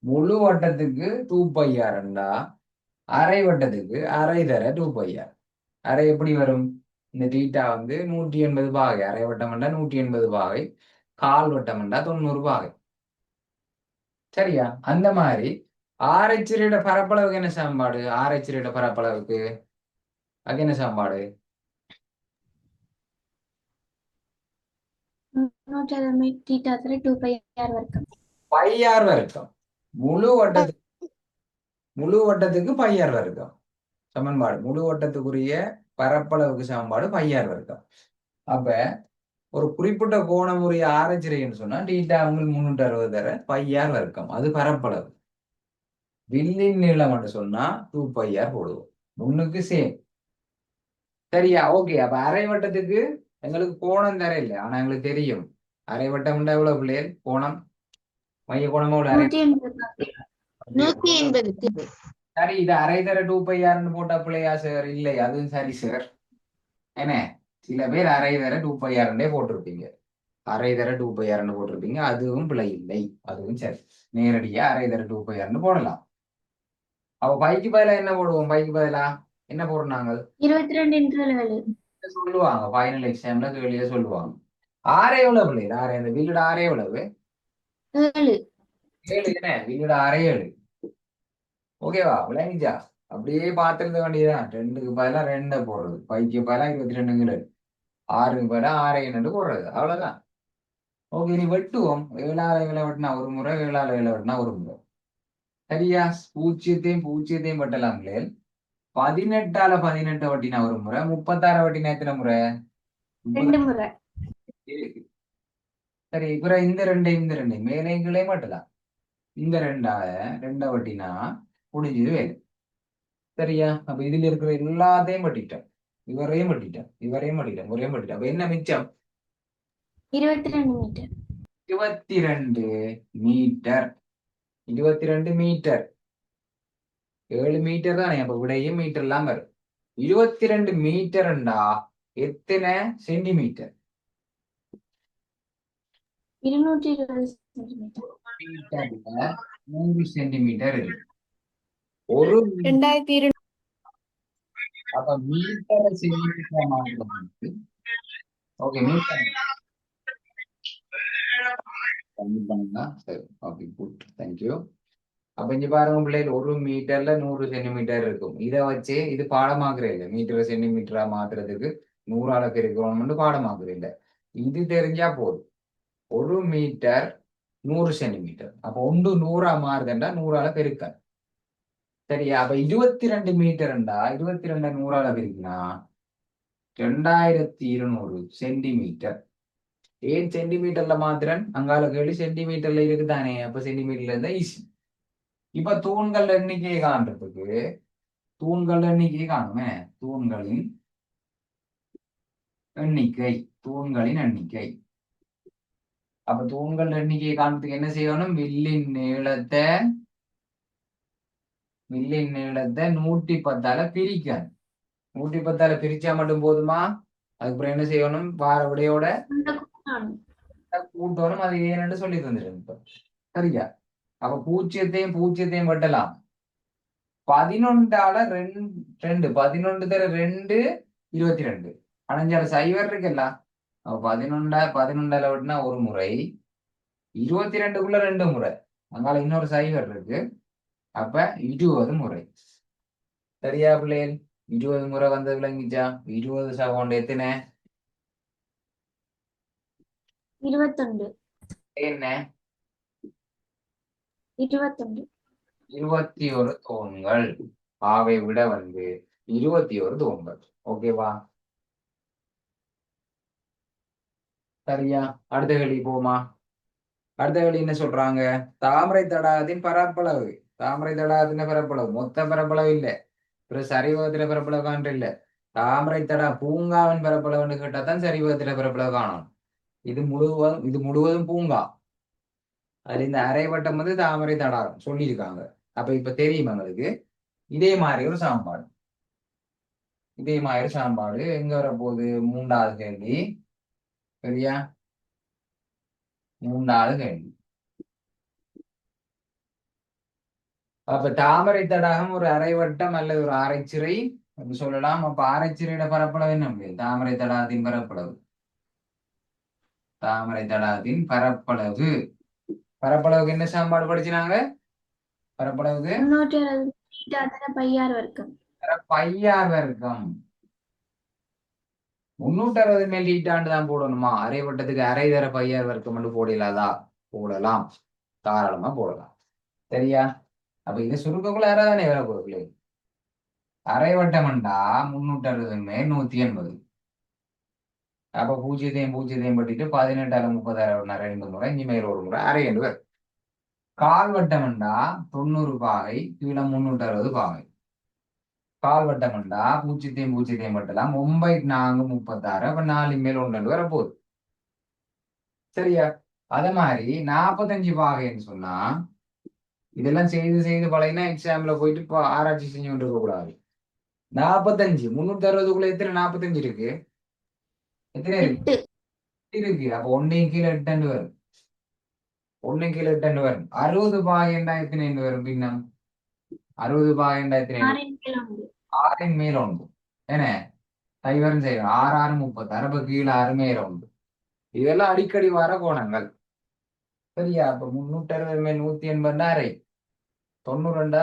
முழு வட்டத்துக்கு 2πrண்டா அரை வட்டத்துக்கு அரை தர 2πr. அரை எப்படி வரும்? இந்த தீட்டா வந்து 180 பாகை. அரை வட்டம் 180 பாகை, கால் வட்டம் 90 பாகை. சரியா? அந்த மாதிரி ஆரைச்சிரியோட பரப்பளவுக்கு என்ன சமன்பாடு? ஆரைச்சிரியோட பரப்பளவுக்கு அது என்ன சமன்பாடு? 360 மேல் தீட்டா தர 2πr வர்க்கம். πr வர்க்கம். முழு வட்டத்துக்கு πr வர்க்கம் சமன்பாடு. முழு வட்டத்துக்குரிய பரப்பளவுக்கு சமன்பாடு πr வர்க்கம். அப்ப ஒரு குறிப்பிட்ட கோணமுறைய ஆரைச்சிரைன்னு சொன்னா டீட்டா உங்களுக்கு 360 தர πr வர்க்கம், அது பரப்பளவு. வில்லின் நீளம் என்று சொன்னா 2πr போடுவோம், முன்னுக்கு சேம். சரியா? ஓகே. அப்ப அரை வட்டத்துக்கு எங்களுக்கு கோணம் தர இல்லை, ஆனா எங்களுக்கு தெரியும் அரை வட்டம் எவ்வளவு பிள்ளைகள் கோணம், மைய கோணமா உள்ள அரை. 180. சரி, இது அரை தர 2πrன்னு போட்டா பிள்ளையா சார்? இல்லை, அதுவும் சரி சார். என்ன, சில பேர் அரை தர 2πrன்னே போட்டிருப்பீங்க, அரை தர 2πrன்னு போட்டிருப்பீங்க, அதுவும் பிழை இல்லை, அதுவும் சரி. நேரடியா அரை தர 2πrன்னு போடலாம். அப்ப பைக்கு பதிலா என்ன போடுவோம்? பைக்கு பதிலா என்ன போடுறாங்க? 22 சொல்லுவாங்க, ஃபைனல் எக்ஸாம்ல கேள்வியே சொல்லுவாங்க. ஆறே எவ்வளவு பிள்ளைகள்? ஆறே, இந்த வீடு ஆறே எவ்வளவு? 7. 7. என்ன வீடு ஆறே 7. ஓகேவா? விளங்கிச்சா? அப்படியே பார்த்துருக்க வேண்டியதுதான். 2க்கு பதிலா 2 போடுறது, பைக்கு பதிலா 22 6க்கு பதிலா 6 போடுறது, அவ்வளவுதான். ஓகே, நீ வெட்டுவோம். 7ஆல 7 வெட்டினா ஒரு முறை, 7ஆல 7 வெட்டினா ஒரு முறை. சரியா? பூச்சியத்தையும் வெட்டலாம் பிள்ளைகள். 18ஆல 18 வெட்டினா ஒரு முறை, 36 வெட்டினா எத்தனை முறை? 2 முறை. சரி, இப்ப இந்த ரெண்டையும் மேலே கீழே வெட்டலாம். இந்த 2ஆல 2 வெட்டினா முடிஞ்சது வேலை. சரியா? அப்ப இதுல இருக்கிற எல்லாத்தையும் பட்டிட்டோம். இவரையும் பட்டிட்டோம், இவரையும் பட்டிட்டோம், ஒரையும் பட்டிட்டோம். அப்ப என்ன மிச்சம்? 22 மீட்டர். 22 மீட்டர். 22 மீட்டர். 7 மீட்டர் தானே, அப்ப விடையும் மீட்டர் எல்லாம் வரும். 22 மீட்டர்ண்டா எத்தனை சென்டிமீட்டர்? 220 சென்டிமீட்டர். மீட்டர்ல 3 சென்டிமீட்டர் இருக்கு. ஒரு 2200. அப்ப மீட்டரை சென்டிமீட்டர் மாற்றுறது. ஓகே, மீட்டர் பண்ணுங்க. சரி, ஓகே, குட், தேங்க்யூ. அப்ப இங்க பாருங்க பிள்ளைகள், ஒரு மீட்டர்ல 100 சென்டிமீட்டர் இருக்கும். இதை வச்சு இது பாடமாக்குற இல்லை, மீட்டர் சென்டிமீட்டரா மாத்துறதுக்கு 100ஆல பெருக்கிறோம்னு பாடமாக்குற இல்லை. இது தெரிஞ்சா போதும். ஒரு மீட்டர் 100 சென்டிமீட்டர். அப்ப ஒன்று 100ஆ மாறுதுண்டா 100ஆல பெருக்க. சரியா? அப்ப 22 மீட்டர்ண்டா 22 100ஆல பெருக்கினா 2200 சென்டிமீட்டர். ஏன் சென்டிமீட்டர்ல மாத்திரன்? அங்கால கேள்வி சென்டிமீட்டர்ல இருக்குதானே, அப்ப சென்டிமீட்டர்ல இருந்தா ஈஸி. இப்ப தூண்கள் எண்ணிக்கையை காண்றதுக்கு தூண்கள் எண்ணிக்கையை காணுமே. தூண்களின் எண்ணிக்கை, தூண்களின் எண்ணிக்கை. அப்ப தூண்கள் எண்ணிக்கையை காண்றதுக்கு என்ன செய்யணும்? வில்லின் நீளத்தை 110ஆல பிரிக்கணும். 110ஆல பிரிச்சா மட்டும் போதுமா? அதுக்கப்புறம் என்ன செய்யணும்? வார விடையோட கூட்டணும். அது ஏன்னு சொல்லி தந்துடும் இப்ப. சரியா? அப்ப பூஜ்ஜியத்தையும் பூஜ்ஜியத்தையும் வெட்டலாம். 11ஆல 2 11 தர 2 22. அணைஞ்சால சைவர் இருக்குல்ல. அப்ப 11ஆல வெட்டினா ஒரு முறை, 22க்குள்ள 2 முறை, அங்கால இன்னொரு சைவர் இருக்கு. அப்ப 20 முறை. சரியா பிள்ளைகள்? 20 முறை வந்து விளங்கிச்சா? 20 சகோண்டு எத்தனை? 21. என்ன? 21. 21 தூண்கள். ஆவை விட வந்து 21 தூண்கள். ஓகேவா? சரியா? அடுத்த கேள்வி போமா. அடுத்த கேள்வி என்ன சொல்றாங்க? தாமரை தடாகத்தின் பரப்பளவு. தாமரை தடாகத்தின் பரப்பளவு மொத்த பரப்பளவு இல்ல, ஒரு சரிவகத்தில பரப்பளவு காண்ற இல்ல. தாமரை தடா பூங்காவின் பரப்பளவுன்னு கேட்டா தான் சரிவகத்தில பரப்பளவு காணும். இது முழுவதும் பூங்கா. அதுல இந்த அரைவட்டம் வந்து தாமரை தடாகம் சொல்லியிருக்காங்க. அப்ப இப்ப தெரியும் எங்களுக்கு. இதே மாதிரி ஒரு சாம்பாடு, இதே மாதிரி சாம்பாடு எங்க வரப்போகுது? 3வது கேள்வி. சரியா? 3வது கேள்வி. அப்ப தாமரை தடாகம் ஒரு அரைவட்டம் அல்லது ஒரு ஆரைச்சிறை அப்படின்னு சொல்லலாம். அப்ப ஆரைச்சிறையோட பரப்பளவு என்ன முடியும்? தாமரை தடாகத்தின் பரப்பளவு. தாமரை தடாகத்தின் பரப்பளவு. பரப்பளவுக்கு என்ன சாம்பாடு படிச்சினாங்க? பரப்பளவுக்கு 360 மீட்டர் பையார் வர்க்கம். பையார் வர்க்கம். 360 மேல் ஈட்டாண்டு தான் போடணுமா? அரை வட்டத்துக்கு அரை தர பையார் வர்க்கம் போடலாதா? போடலாம், தாராளமா போடலாம். சரியா? அப்ப இது சுருக்கக்குள்ள யாராதானே வேலை போகுது. அரை வட்டம்ண்டா 360 மேல் 180. அப்ப பூஜ்ஜியத்தையும் பூஜ்ஜியத்தையும் பட்டிட்டு 18ஆல 30 2 முறை, இனி மேல் ஒரு முறை அரை என்று வரும். கால் வட்டம்ண்டா 90 பாகை, கீழே 360 பாகை. கால் வட்டம்ண்டா பூஜ்ஜியத்தையும் பூஜ்ஜியத்தையும் பட்டலாம். 9 4 36. அப்ப 4 மேல் 1 வரப்போகுது. சரியா? அதே மாதிரி 45 பாகைன்னு சொன்னா, இதெல்லாம் செய்து செய்து பழகினா எக்ஸாம்ல போயிட்டு இப்போ ஆராய்ச்சி செஞ்சு கொண்டு இருக்க கூடாது. 45 360க்குள்ள எத்தனை 45 இருக்கு? எத்தனை இருக்கு? 8. இருக்கு. அப்ப 1 கீழே 8 வரும். 1 கீழே 8 வரும். 60 பாகைண்டா எத்தனை வரும்? பின்னம் 60 பாகைண்டா எத்தனை? 6 மேல் 1. என்ன சைவரும் செய்யும் 6 6 36. அப்ப கீழே 6 மேல 1. இதெல்லாம் அடிக்கடி வர கோணங்கள். சரியா? அப்ப 360 மேல் 180 அரை, 92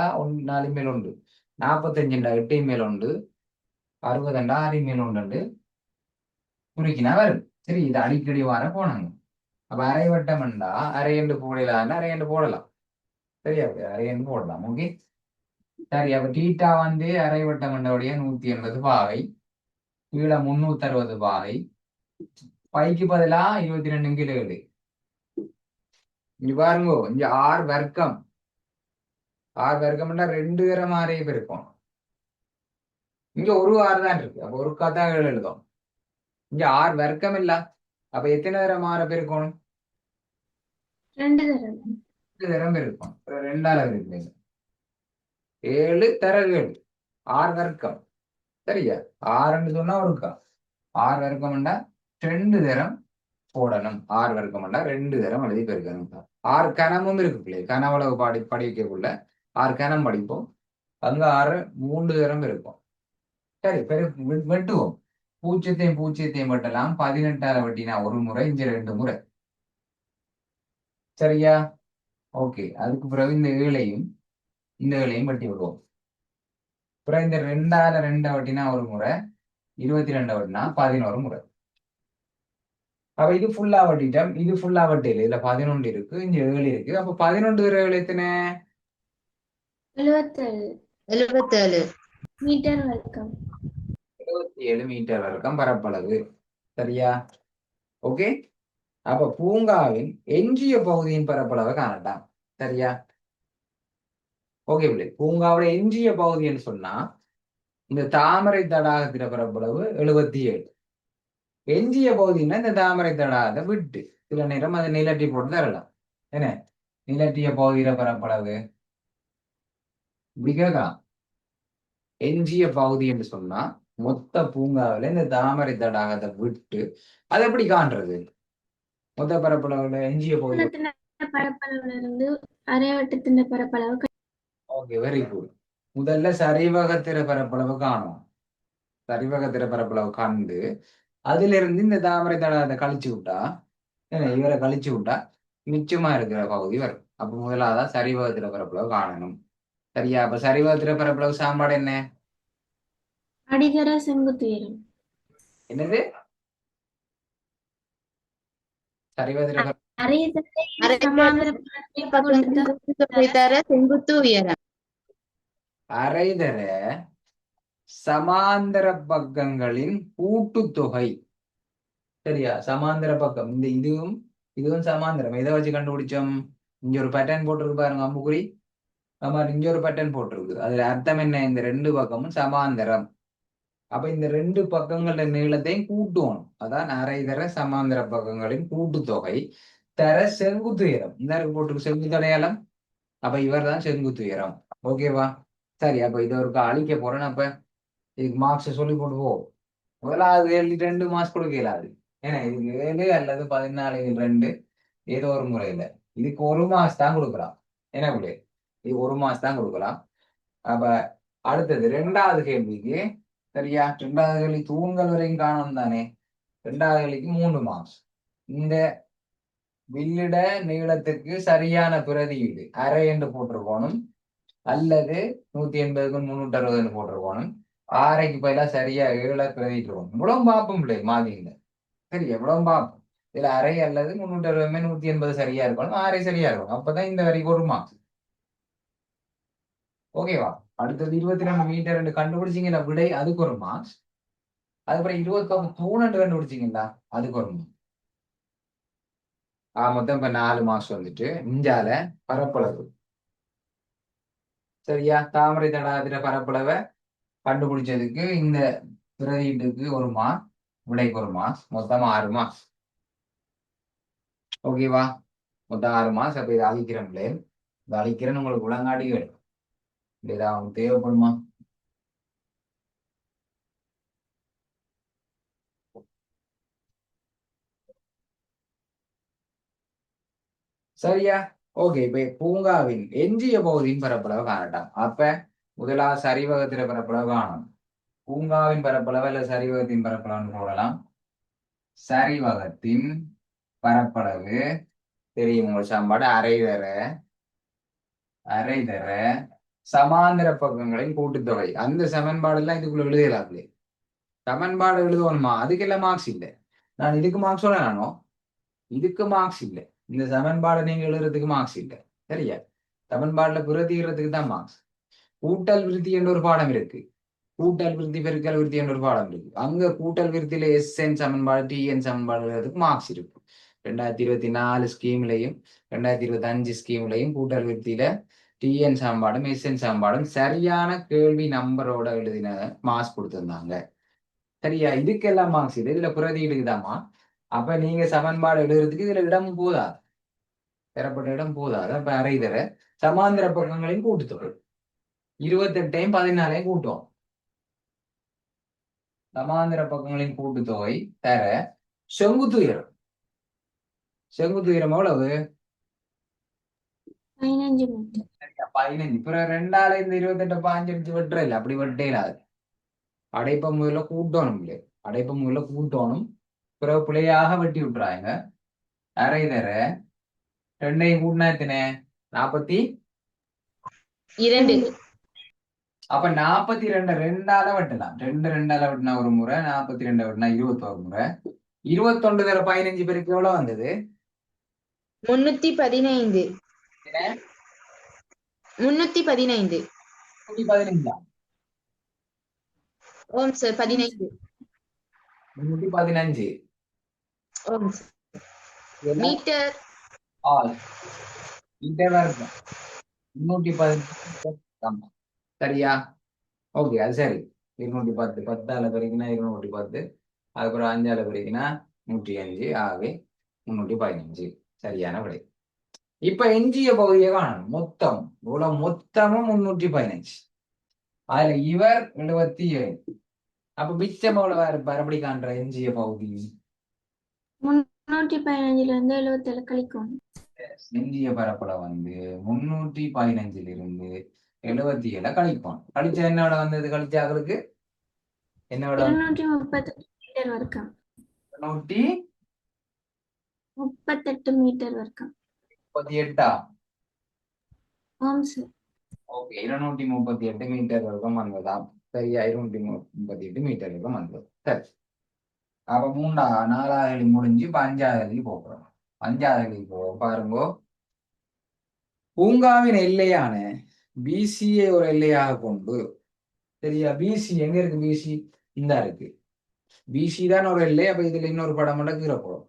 4 மேல் 1, 45 8 மேல் 1, 60 6 மேல் 1 குறிக்கினா வரும். சரி, இது அடிக்கடி வர கோணங்க. அப்ப அரை வட்டம்ண்டா அரை என்று போடலாம், அரை என்று போடலாம். சரியா? அரை என்று போடலாம். ஓகே, சரி. அப்ப டீட்டா வந்து அரை வட்டம்ண்டோடைய 180 பாகை, கீழே 360 பாகை, பைக்கு பதிலா 22 கீழே. இங்க பாருங்க, இங்க ஆர் வர்க்கம். ஆர் வர்க்கம்னா 2 தர மாதிரி இருக்கும். இங்க ஒரு ஆறு தான் இருக்கு. அப்ப ஒரு தான் 7 எழுதும். இங்க 6 வர்க்கம் இல்ல. அப்ப எத்தனை தரம் 6 பெருக்கணும்? 2 தரம். 2 தரம் பெருக்கணும். 2ஆல இருக்கு. 7 தர 7 6 வர்க்கம். சரியா? 6ன்னு சொன்னா ஒருக்கா 6 வர்க்கம்ண்டா 2 தரம் போடணும். 6 வர்க்கம்ண்டா 2 தரம் எழுதி பெருக்கணும். 6 கணமும் இருக்கு பிள்ளை. கனவளவு படிக்கக்குள்ள 6 கணம் படிப்போம். அங்க 6 3 தரம் இருக்கும். சரி, வெட்டுவோம். பூச்சியத்தையும் வெட்டலாம். 18ஆல வெட்டினா ஒரு முறை, இங்க 2 முறை. சரியா? ஓகே. அதுக்கு பிறகு இந்த ஏழையும் வெட்டி விடுவோம். அப்புறம் இந்த 2ஆல 2 வெட்டினா ஒரு முறை, 22 வெட்டினா 11 முறை. அப்ப இது ஃபுல்லா வெட்டிட்டோம். இது ஃபுல்லா வெட்டில. இதுல 11 இருக்கு, இங்க 7 இருக்கு. அப்ப 11 7 எத்தனை? 77 மீட்டர் வர்க்கம். 77 மீட்டர் வர்க்கம் பரப்பளவு. சரியா? ஓகே. அப்ப பூங்காவின் எஞ்சிய பகுதியின் பரப்பளவை காணட்டாம். சரியா? ஓகே பிள்ளை. பூங்காவோட எஞ்சிய பகுதின்னு சொன்னா இந்த தாமரை தடாகத்தின பரப்பளவு 77. எஞ்சிய பகுதின்னா இந்த தாமரை தடாகத்தை விட்டு சில நேரம் அதை நிலட்டி போட்டு தரலாம். என்ன நிலட்டிய பகுதியில பரப்பளவு கேட்கலாம். எஞ்சிய பகுதி என்று சொன்னா மொத்த பூங்காவில இந்த தாமரை தடாகத்தை விட்டு அதை எப்படி காண்றது? மொத்த பரப்பளவுல எஞ்சிய பகுதி பரப்பளவுல இருந்து அரைவட்டத்தின் பரப்பளவு. Okay, very good. முதல்ல சரிவகத்திர பரப்பளவு காணும். சரிவகத்திர பரப்பளவு கண்டு அதுல இருந்து இந்த தாமரை தடாகத்தை கழிச்சு விட்டா, இவரை கழிச்சு விட்டா மிச்சமா இருக்கிற பகுதி வரும். அப்ப முதலாவதா சரிவகத்திர பரப்பளவு காணணும். சரியா? அப்ப சரிவகத்திர பரப்பளவு சாம்பாடு என்ன? அடிகர செங்குத்து உயரம். என்னது? சரிவகத்திர செங்குத்து உயரம். அரைதர சமாந்தர பக்கங்களின் கூட்டுத்தொகை. சரியா? சமாந்தர பக்கம் இந்த இதுவும் சமாந்தரம். எதை வச்சு கண்டுபிடிச்சோம்? இங்க ஒரு பேட்டர்ன் போட்டிருக்கு பாருங்க, அம்புக்குறி. ஆமா, இங்க ஒரு பேட்டர்ன் போட்டிருக்கு. அதுல அர்த்தம் என்ன? இந்த 2 பக்கமும் சமாந்தரம். அப்ப இந்த 2 பக்கங்களோட நீளத்தையும் கூட்டுவோம். அதான் அரைதர சமாந்தர பக்கங்களின் கூட்டுத்தொகை தர செங்குத்து உயரம். இந்த போட்டிருக்கு செங்குத்து அடையாளம். அப்ப இவர் தான் செங்குத்து உயரம். ஓகேவா? சரி, அப்ப இதை ஒரு அழிக்க போறேன். அப்ப இதுக்கு மார்க்ஸ் சொல்லி போட்டு போ. முதலாவது 2 மார்க்ஸ் கொடுக்க இயலாது. ஏன்னா இதுக்கு 7 அல்லது 14 2 ஏதோ ஒரு முறையில இதுக்கு 1 மார்க்ஸ் தான் கொடுக்கலாம். என்ன பிள்ளை? இது 1 மார்க்ஸ் தான் கொடுக்கலாம். அப்ப அடுத்தது 2வது கேள்விக்கு. சரியா? 2வது கேள்வி தூண்கள் வரையும் காணணும் தானே. 2வது கேள்விக்கு 3 மார்க்ஸ். இந்த வில்லிட நீளத்துக்கு சரியான பிரதியீடு அரை என்று போட்டிருக்கணும், அல்லது 180க்கு 360 போட்டிருக்கணும். 6க்கு பதிலாக சரியா 7 பிரதிட்டு இருக்கணும். இவ்வளவு பார்ப்போம் பிள்ளை மாதிரிங்க. சரி, எவ்வளவு பார்ப்போம். இதுல அரை அல்லது 360 180 சரியா இருக்கணும், 6 சரியா இருக்கணும். அப்பதான் இந்த வரைக்கும் 1 மார்க்ஸ். ஓகேவா? அடுத்தது 22 மீட்டர் கண்டுபிடிச்சிங்களா விடை, அதுக்கு 1 மார்க்ஸ். அதுக்கப்புறம் 21 தூண் கண்டுபிடிச்சிங்களா, அதுக்கு 1 மார்க்ஸ். மொத்தம் இப்ப 4 மார்க்ஸ் வந்துட்டு. இஞ்சால பரப்பளவு. சரியா? தாமரை தடாகத்தில பரப்பளவை கண்டுபிடிச்சதுக்கு இந்த பிரதியீட்டுக்கு 1 மார்க், விடைக்கு 1 மார்க்ஸ், மொத்தம் 6 மார்க்ஸ். ஓகேவா? மொத்தம் 6 மார்க்ஸ். அப்ப இதை அழிக்கிறேன் பிள்ளை. இதை அழிக்கிறேன்னு உங்களுக்கு உலங்காடிகள் ஏதாவது அவங்களுக்கு தேவைப்படுமா? சரியா? ஓகே. இப்ப பூங்காவின் எஞ்சிய பகுதியின் பரப்பளவு காணட்டாம். அப்ப முதலாவது சரிவகத்திர பரப்பளவு காணும். பூங்காவின் பரப்பளவு அல்ல சரிவகத்தின் பரப்பளவுன்னு போடலாம். சரிவகத்தின் பரப்பளவு தெரியும் உங்கள் சாம்பாடு அரைதர சமாந்தர பக்கங்களின் கூட்டுத்தொகை. அந்த சமன்பாடு எல்லாம் இதுக்குள்ள எழுதலாங்களே. சமன்பாடு எழுதணுமா? அதுக்கெல்லாம் மார்க்ஸ் இல்லை. நான் இதுக்கு மார்க்ஸ் சொல்லலானோ, இதுக்கு மார்க்ஸ் இல்லை. இந்த சமன்பாடை நீங்க எழுதுறதுக்கு மார்க்ஸ் இல்லை. சரியா? சமன்பாடுல பிரதிகிறதுக்கு தான் மார்க்ஸ். கூட்டல் விருத்தி என்ற ஒரு பாடம் இருக்கு. கூட்டல் விருத்தி பெருக்கல் விருத்தி என்ற ஒரு பாடம் இருக்கு. அங்க கூட்டல் விருத்தியில எஸ்என் சமன்பாடு டிஎன் சமன்பாடு எழுதுறதுக்கு மார்க்ஸ் இருக்கு. 2024 ஸ்கீம்லையும் 2025 ஸ்கீம்லையும் கூட்டல் விருத்தியில டிஎன் சமன்பாடும் எஸ்என் சமன்பாடும் சரியான கேள்வி நம்பரோட எழுதின மார்க்ஸ் கொடுத்துருந்தாங்க. சரியா? இதுக்கெல்லாம் மார்க்ஸ் இதுல பிரதியிடுதாமா. அப்ப நீங்க சமன்பாடு எழுதுறதுக்கு இதுல இடம் போதாது, பெறப்பட்ட இடம் போதாது. அப்ப அரை தர சமாந்திர பக்கங்களையும் கூட்டுத்தொகை 28ஐயும் 14ஐயும் கூட்டுவோம். சமாந்திர பக்கங்களின் கூட்டுத்தொகை தர செங்குத்து உயரம். செங்குத்து உயரம் எவ்வளவு? 15 மீட்டர். 15. பிறகு 2ஆல இந்த 28 15 வெட்டுற இல்லை, அப்படி வெட்டேலாது. அடைப்ப முதல்ல கூட்டணும் இல்லை, அடைப்ப முதல்ல கூட்டணும். பிறகு பிள்ளையாக வெட்டி விட்டுறாங்க. அரை தர 2ஐயும் கூட்டினா எத்தனை? 42. அப்ப 42 2ஆல வெட்டலாம். 2ஆல வெட்டினா ஒரு முறை, 42 வெட்டினா 21 முறை. 21 தர 15 பேருக்கு எவ்வளவு வந்தது? 315. 315. 315. ஓம் சார் 15. 315 ஓம் மீட்டர். மீட்டர் இருக்கும். 315. சரியா? ஓகே, அது சரி. 210 10ஆல பெருக்கினா 210, அதுக்கப்புறம் 5ஆல பெருக்கினா 105, ஆகவே 315. சரியான விடை. இப்ப எஞ்சிய பகுதியை காணணும். மொத்தம் இவ்வளவு மொத்தமும் 315. அதுல இவர் 77. அப்ப மிச்சம் எவ்வளவு இருப்பார்? அப்படி காண்ற எஞ்சிய பகுதி 315 இருந்து 77 கழிக்கும். எஞ்சிய பரப்பளவு 315 இருந்து 77 கழிப்போம். கழிச்சா என்னோட வந்தது? கழிச்சாங்களுக்கு என்னோட 238 மீட்டர் வர்க்கம். 238 மீட்டர் வர்க்கம். 238. ஆம் சார். ஓகே, 238 மீட்டர் வர்க்கம் வந்ததாம். சரியா? 238 மீட்டர் வர்க்கம் வந்தது. சரி, அப்ப 4ஆவது முடிஞ்சு இப்ப 5ஆவது போகிறோம். 5ஆவது போவோம். பாருங்க, பூங்காவின் எல்லையான பிசியை ஒரு எல்லையாக கொண்டு. சரியா? பிசி எங்க இருக்கு? பிசி இந்த இருக்கு. பிசி தான் ஒரு எல்லை. அப்ப இதுல இன்னொரு படம் மட்டும் கீழே போறோம்.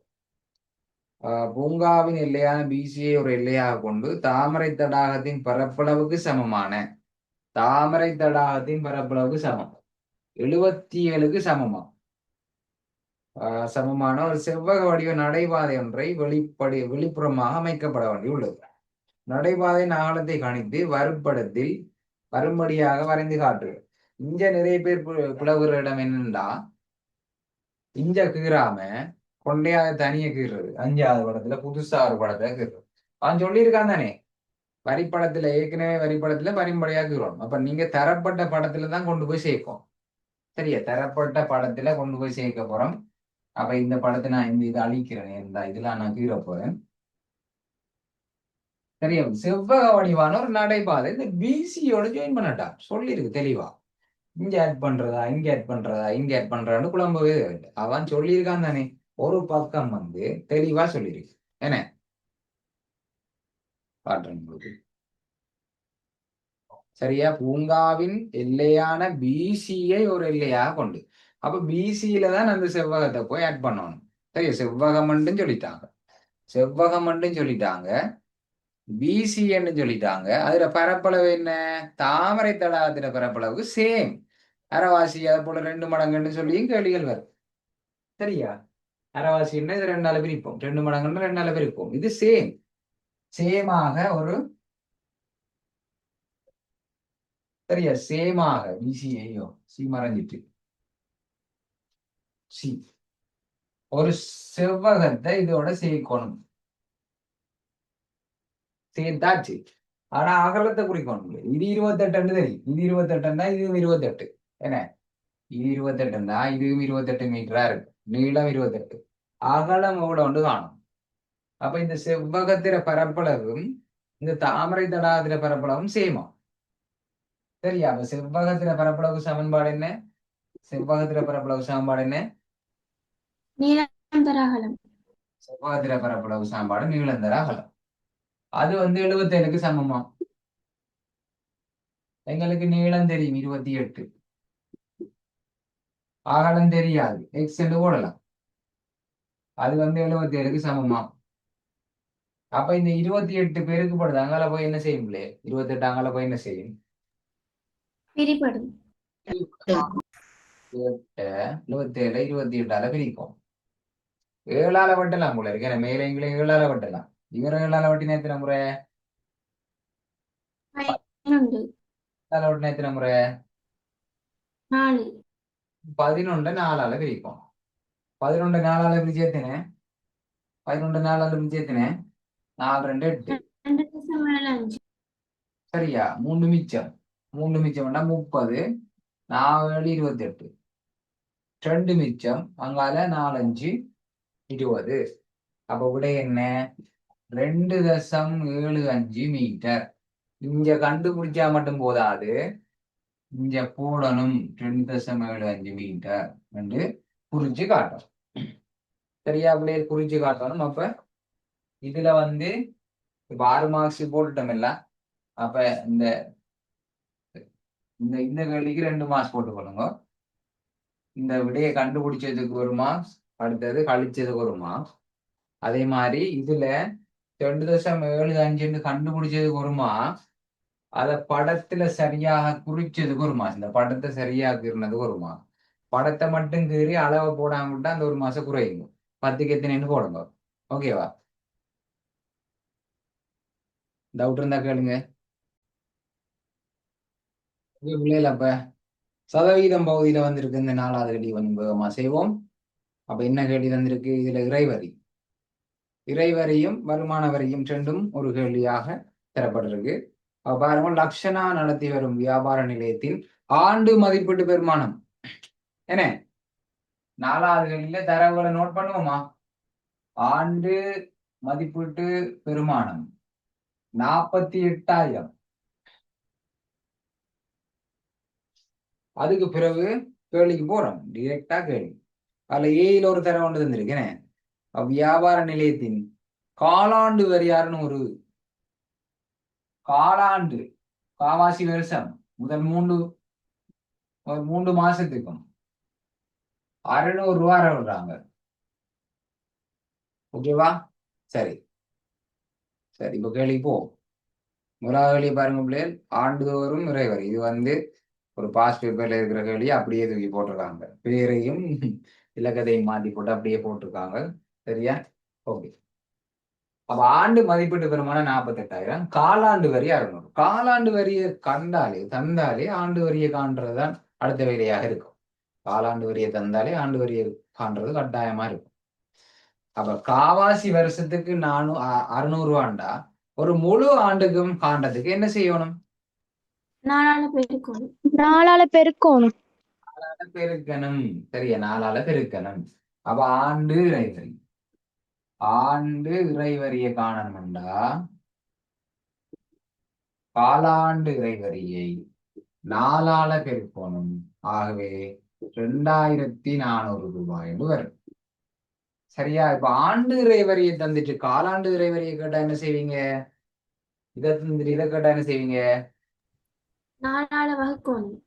பூங்காவின் எல்லையான பிசியை ஒரு எல்லையாக கொண்டு தாமரை தடாகத்தின் பரப்பளவுக்கு சமமான, தாமரை தடாகத்தின் பரப்பளவுக்கு சமம் 77க்கு சமமான ஒரு செவ்வக வடிவ நடைபாதை ஒன்றை வெளிப்புறமாக அமைக்கப்பட வேண்டியுள்ளது. நடைபாதையின் அகலத்தை கணித்து வரைபடத்தில் வரும்படியாக வரைந்து காட்டு. இங்க நிறைய பேர் பிளவுற இடம் என்னண்டா, இங்க கீறாம கொண்டையாக தனிய கீறுறது. 5ஆவது படத்துல புதுசா ஒரு படத்தை கீறுறது. அவன் சொல்லியிருக்கான் தானே, வரிப்படத்துல ஏற்கனவே வரிப்படத்துல வரிம்படியா கீறணும். அப்ப நீங்க தரப்பட்ட படத்துல தான் கொண்டு போய் சேர்க்கும். சரியா? தரப்பட்ட படத்துல கொண்டு போய் சேர்க்க போறோம். அப்ப இந்த படத்தை நான் இந்த இதை அழிக்கிறேன். இந்த இதுல நான் கீற போறேன். சரியா? செவ்வக வடிவான ஒரு நடைபாதை இந்த பிசியோட ஜாயின் பண்ணட்டா சொல்லியிருக்கு தெளிவா. இங்க ஆட் பண்றதா, இங்க ஆட் பண்றதா, இங்க ஆட் பண்றான்னு குழம்பவே இல்லை. அவன் சொல்லியிருக்கான் தானே, ஒரு பக்கம் தெளிவா சொல்லியிருக்கு. என்ன காட்டுறேன் உங்களுக்கு. சரியா? பூங்காவின் எல்லையான பிசியை ஒரு எல்லையாக கொண்டு. அப்ப பிசியில தான் அந்த செவ்வகத்தை போய் ஆட் பண்ணணும். சரியா? செவ்வகம் சொல்லிட்டாங்க, செவ்வகம் சொல்லிட்டாங்க, பிசின்னு சொல்லிட்டாங்க. அதுல பரப்பளவு என்ன? தாமரை தடாகத்தின பரப்பளவுக்கு சேம் அரைவாசி, அதை போல 2 மடங்குன்னு சொல்லியும் கேள்விகள் வரும். சரியா? அரைவாசின்னா இது 2ஆல பிரிப்போம், 2 மடங்குன்னு 2ஆல பிரிப்போம். இது சேம் சேமாக ஒரு, சரியா, சேமாக பிசிஐயோ சி மறைஞ்சிட்டு சி ஒரு செவ்வகத்தை இதோட சேர்க்கணும். சேர்த்தாச்சு. ஆனா அகலத்தை குறிக்கணும். இது 28 தெரியும். இது 28 இதுவும் 28. என்ன, இது 28 இதுவும் 28 மீட்டரா இருக்கு. நீளம் 28, அகலம் எவ்வளவு காணும். அப்ப இந்த செவ்வகத்தில பரப்பளவும் இந்த தாமரை தடாகத்தில பரப்பளவும் சேமா. சரியா? அப்ப செவ்வகத்தில பரப்பளவு சமன்பாடு என்ன? செவ்வகத்தில பரப்பளவு சமன்பாடு என்ன? நீளம் தர அகலம். செவ்வகத்தில பரப்பளவு சமன்பாடு நீளம் தர அகலம். அது 77க்கு சமமா. எங்களுக்கு நீளம் தெரியும் 28, அகலம் தெரியாது, எக்ஸ் என்று போடலாம். அது 77க்கு சமமா. அப்ப இந்த 28 பேருக்கு படுது அங்கால போய் என்ன செய்யும் பிள்ளை? 28 அங்கால போய் என்ன செய்யும்? பிரிபடும். 77 28ஆல பிரிக்கும். 7ஆல வெட்டலாம் போல இருக்கு. மேல எங்களை 7ஆல வெட்டலாம். இவரை 7ஆல வெட்டினா எத்தனை முறை? 12. 7ஆல வெட்டினா எத்தனை முறை? 4. 11 4ஆல பிரிக்கும். 11 4ஆல பிரிச்சு எத்தனை? 11 4ஆல பிரிச்சு எத்தனை? 4 2 8. 2.75. சரியா? 3 மிச்சம். 3 மிச்சம் 30. 4 28. 2 மிச்சம். அங்கால 4 5 20. அப்ப விட என்ன? 2.75 மீட்டர். இங்க கண்டுபிடிச்சா மட்டும் போதாது, இங்க போடணும் 2.75 மீட்டர் என்று குறிச்சு காட்டணும். சரியா பிள்ளைய குறிச்சு காட்டணும். அப்ப இதுல இப்ப 6 மார்க்ஸ் போட்டுட்டோம் இல்ல. அப்ப இந்த இந்த இந்த கேள்விக்கு 2 மார்க்ஸ் போட்டுக்கொள்ளுங்க. இந்த விடையை கண்டுபிடிச்சதுக்கு 1 மார்க்ஸ், அடுத்தது கழிச்சதுக்கு 1 மார்க்ஸ். அதே மாதிரி இதுல 2.75 கண்டுபிடிச்சதுக்கு 1 மார்க்ஸ், அத படத்துல சரியாக குறிச்சதுக்கு 1 மார்க்ஸ். இந்த படத்தை சரியாக்குறதுக்கு 1 மார்க்ஸ். படத்தை மட்டும் கீறி அளவை போடாம விட்டா அந்த 1 மாசம் குறையுங்க. 10க்கு எத்தனைன்னு போடுங்க. ஓகேவா? டவுட் இருந்தா கேளுங்க. பிள்ளைகள் அப்ப சதவீதம் பகுதியில வந்திருக்கு இந்த 4வது கேள்வி வேகமா செய்வோம். அப்ப என்ன கேள்வி வந்திருக்கு? இதுல இறைவரியும் வருமான வரியும் ரெண்டும் ஒரு கேள்வியாக தரப்பட்டிருக்கு. அப்ப பாருங்க, லக்ஷனா நடத்தி வரும் வியாபார நிலையத்தில் ஆண்டு மதிப்பீட்டு பெருமானம் என்ன? 4வது கேள்வியில தரவுகளை நோட் பண்ணுவோமா? ஆண்டு மதிப்பீட்டு பெருமானம் 48,000. அதுக்கு பிறகு கேள்விக்கு போறோம். டிரெக்டா கேள்வி. அதுல ஏயில ஒரு தரம் ஒன்று தந்திருக்கேன். வியாபார நிலையத்தின் காலாண்டு வரியாருன்னு ஒரு காலாண்டு காவாசி வருஷம் முதல் 3 மாசத்துக்கும் 600 ரூபா விடுறாங்க. ஓகேவா? சரி சரி, இப்ப கேள்வி போ. முதலாவது கேள்வி பாருங்க பிள்ளைகள், ஆண்டுதோறும் இறைவரி. இது ஒரு பாஸ்ட் பேப்பர்ல இருக்கிற கேள்வி அப்படியே தூக்கி போட்டிருக்காங்க. பேரையும் இலக்கத்தையும் மாத்தி போட்டு அப்படியே போட்டிருக்காங்க. சரியா? ஓகே. அப்ப ஆண்டு மதிப்பீட்டு பெருமானம் 48,000, காலாண்டு வரி 600. காலாண்டு வரியை தந்தாலே ஆண்டு வரியை காண்றதுதான் அடுத்த வேலையாக இருக்கும். காலாண்டு வரியை தந்தாலே ஆண்டு வரியை காண்றது கட்டாயமா இருக்கும். அப்ப காவாசி வருஷத்துக்கு 600 ரூபாண்டா ஒரு முழு ஆண்டுக்கும் காண்றதுக்கு என்ன செய்யணும்? 4ஆல பெருக்கணும். 4ஆல பெருக்கணும். பெருக்கணும். சரியா? 4ஆல பெருக்கணும். அப்ப ஆண்டு இறைவரியை காணணும்டா காலாண்டு இறைவரியை 4ஆல பெருக்கணும். ஆகவே 2,400 ரூபாய் என்று வரும். சரியா? இப்ப ஆண்டு இறைவரியை தந்துட்டு காலாண்டு இறைவரியை கேட்டா என்ன செய்வீங்க? இதை தந்துட்டு இதை கேட்டா என்ன செய்வீங்க? 4ஆல வகுக்கணும்.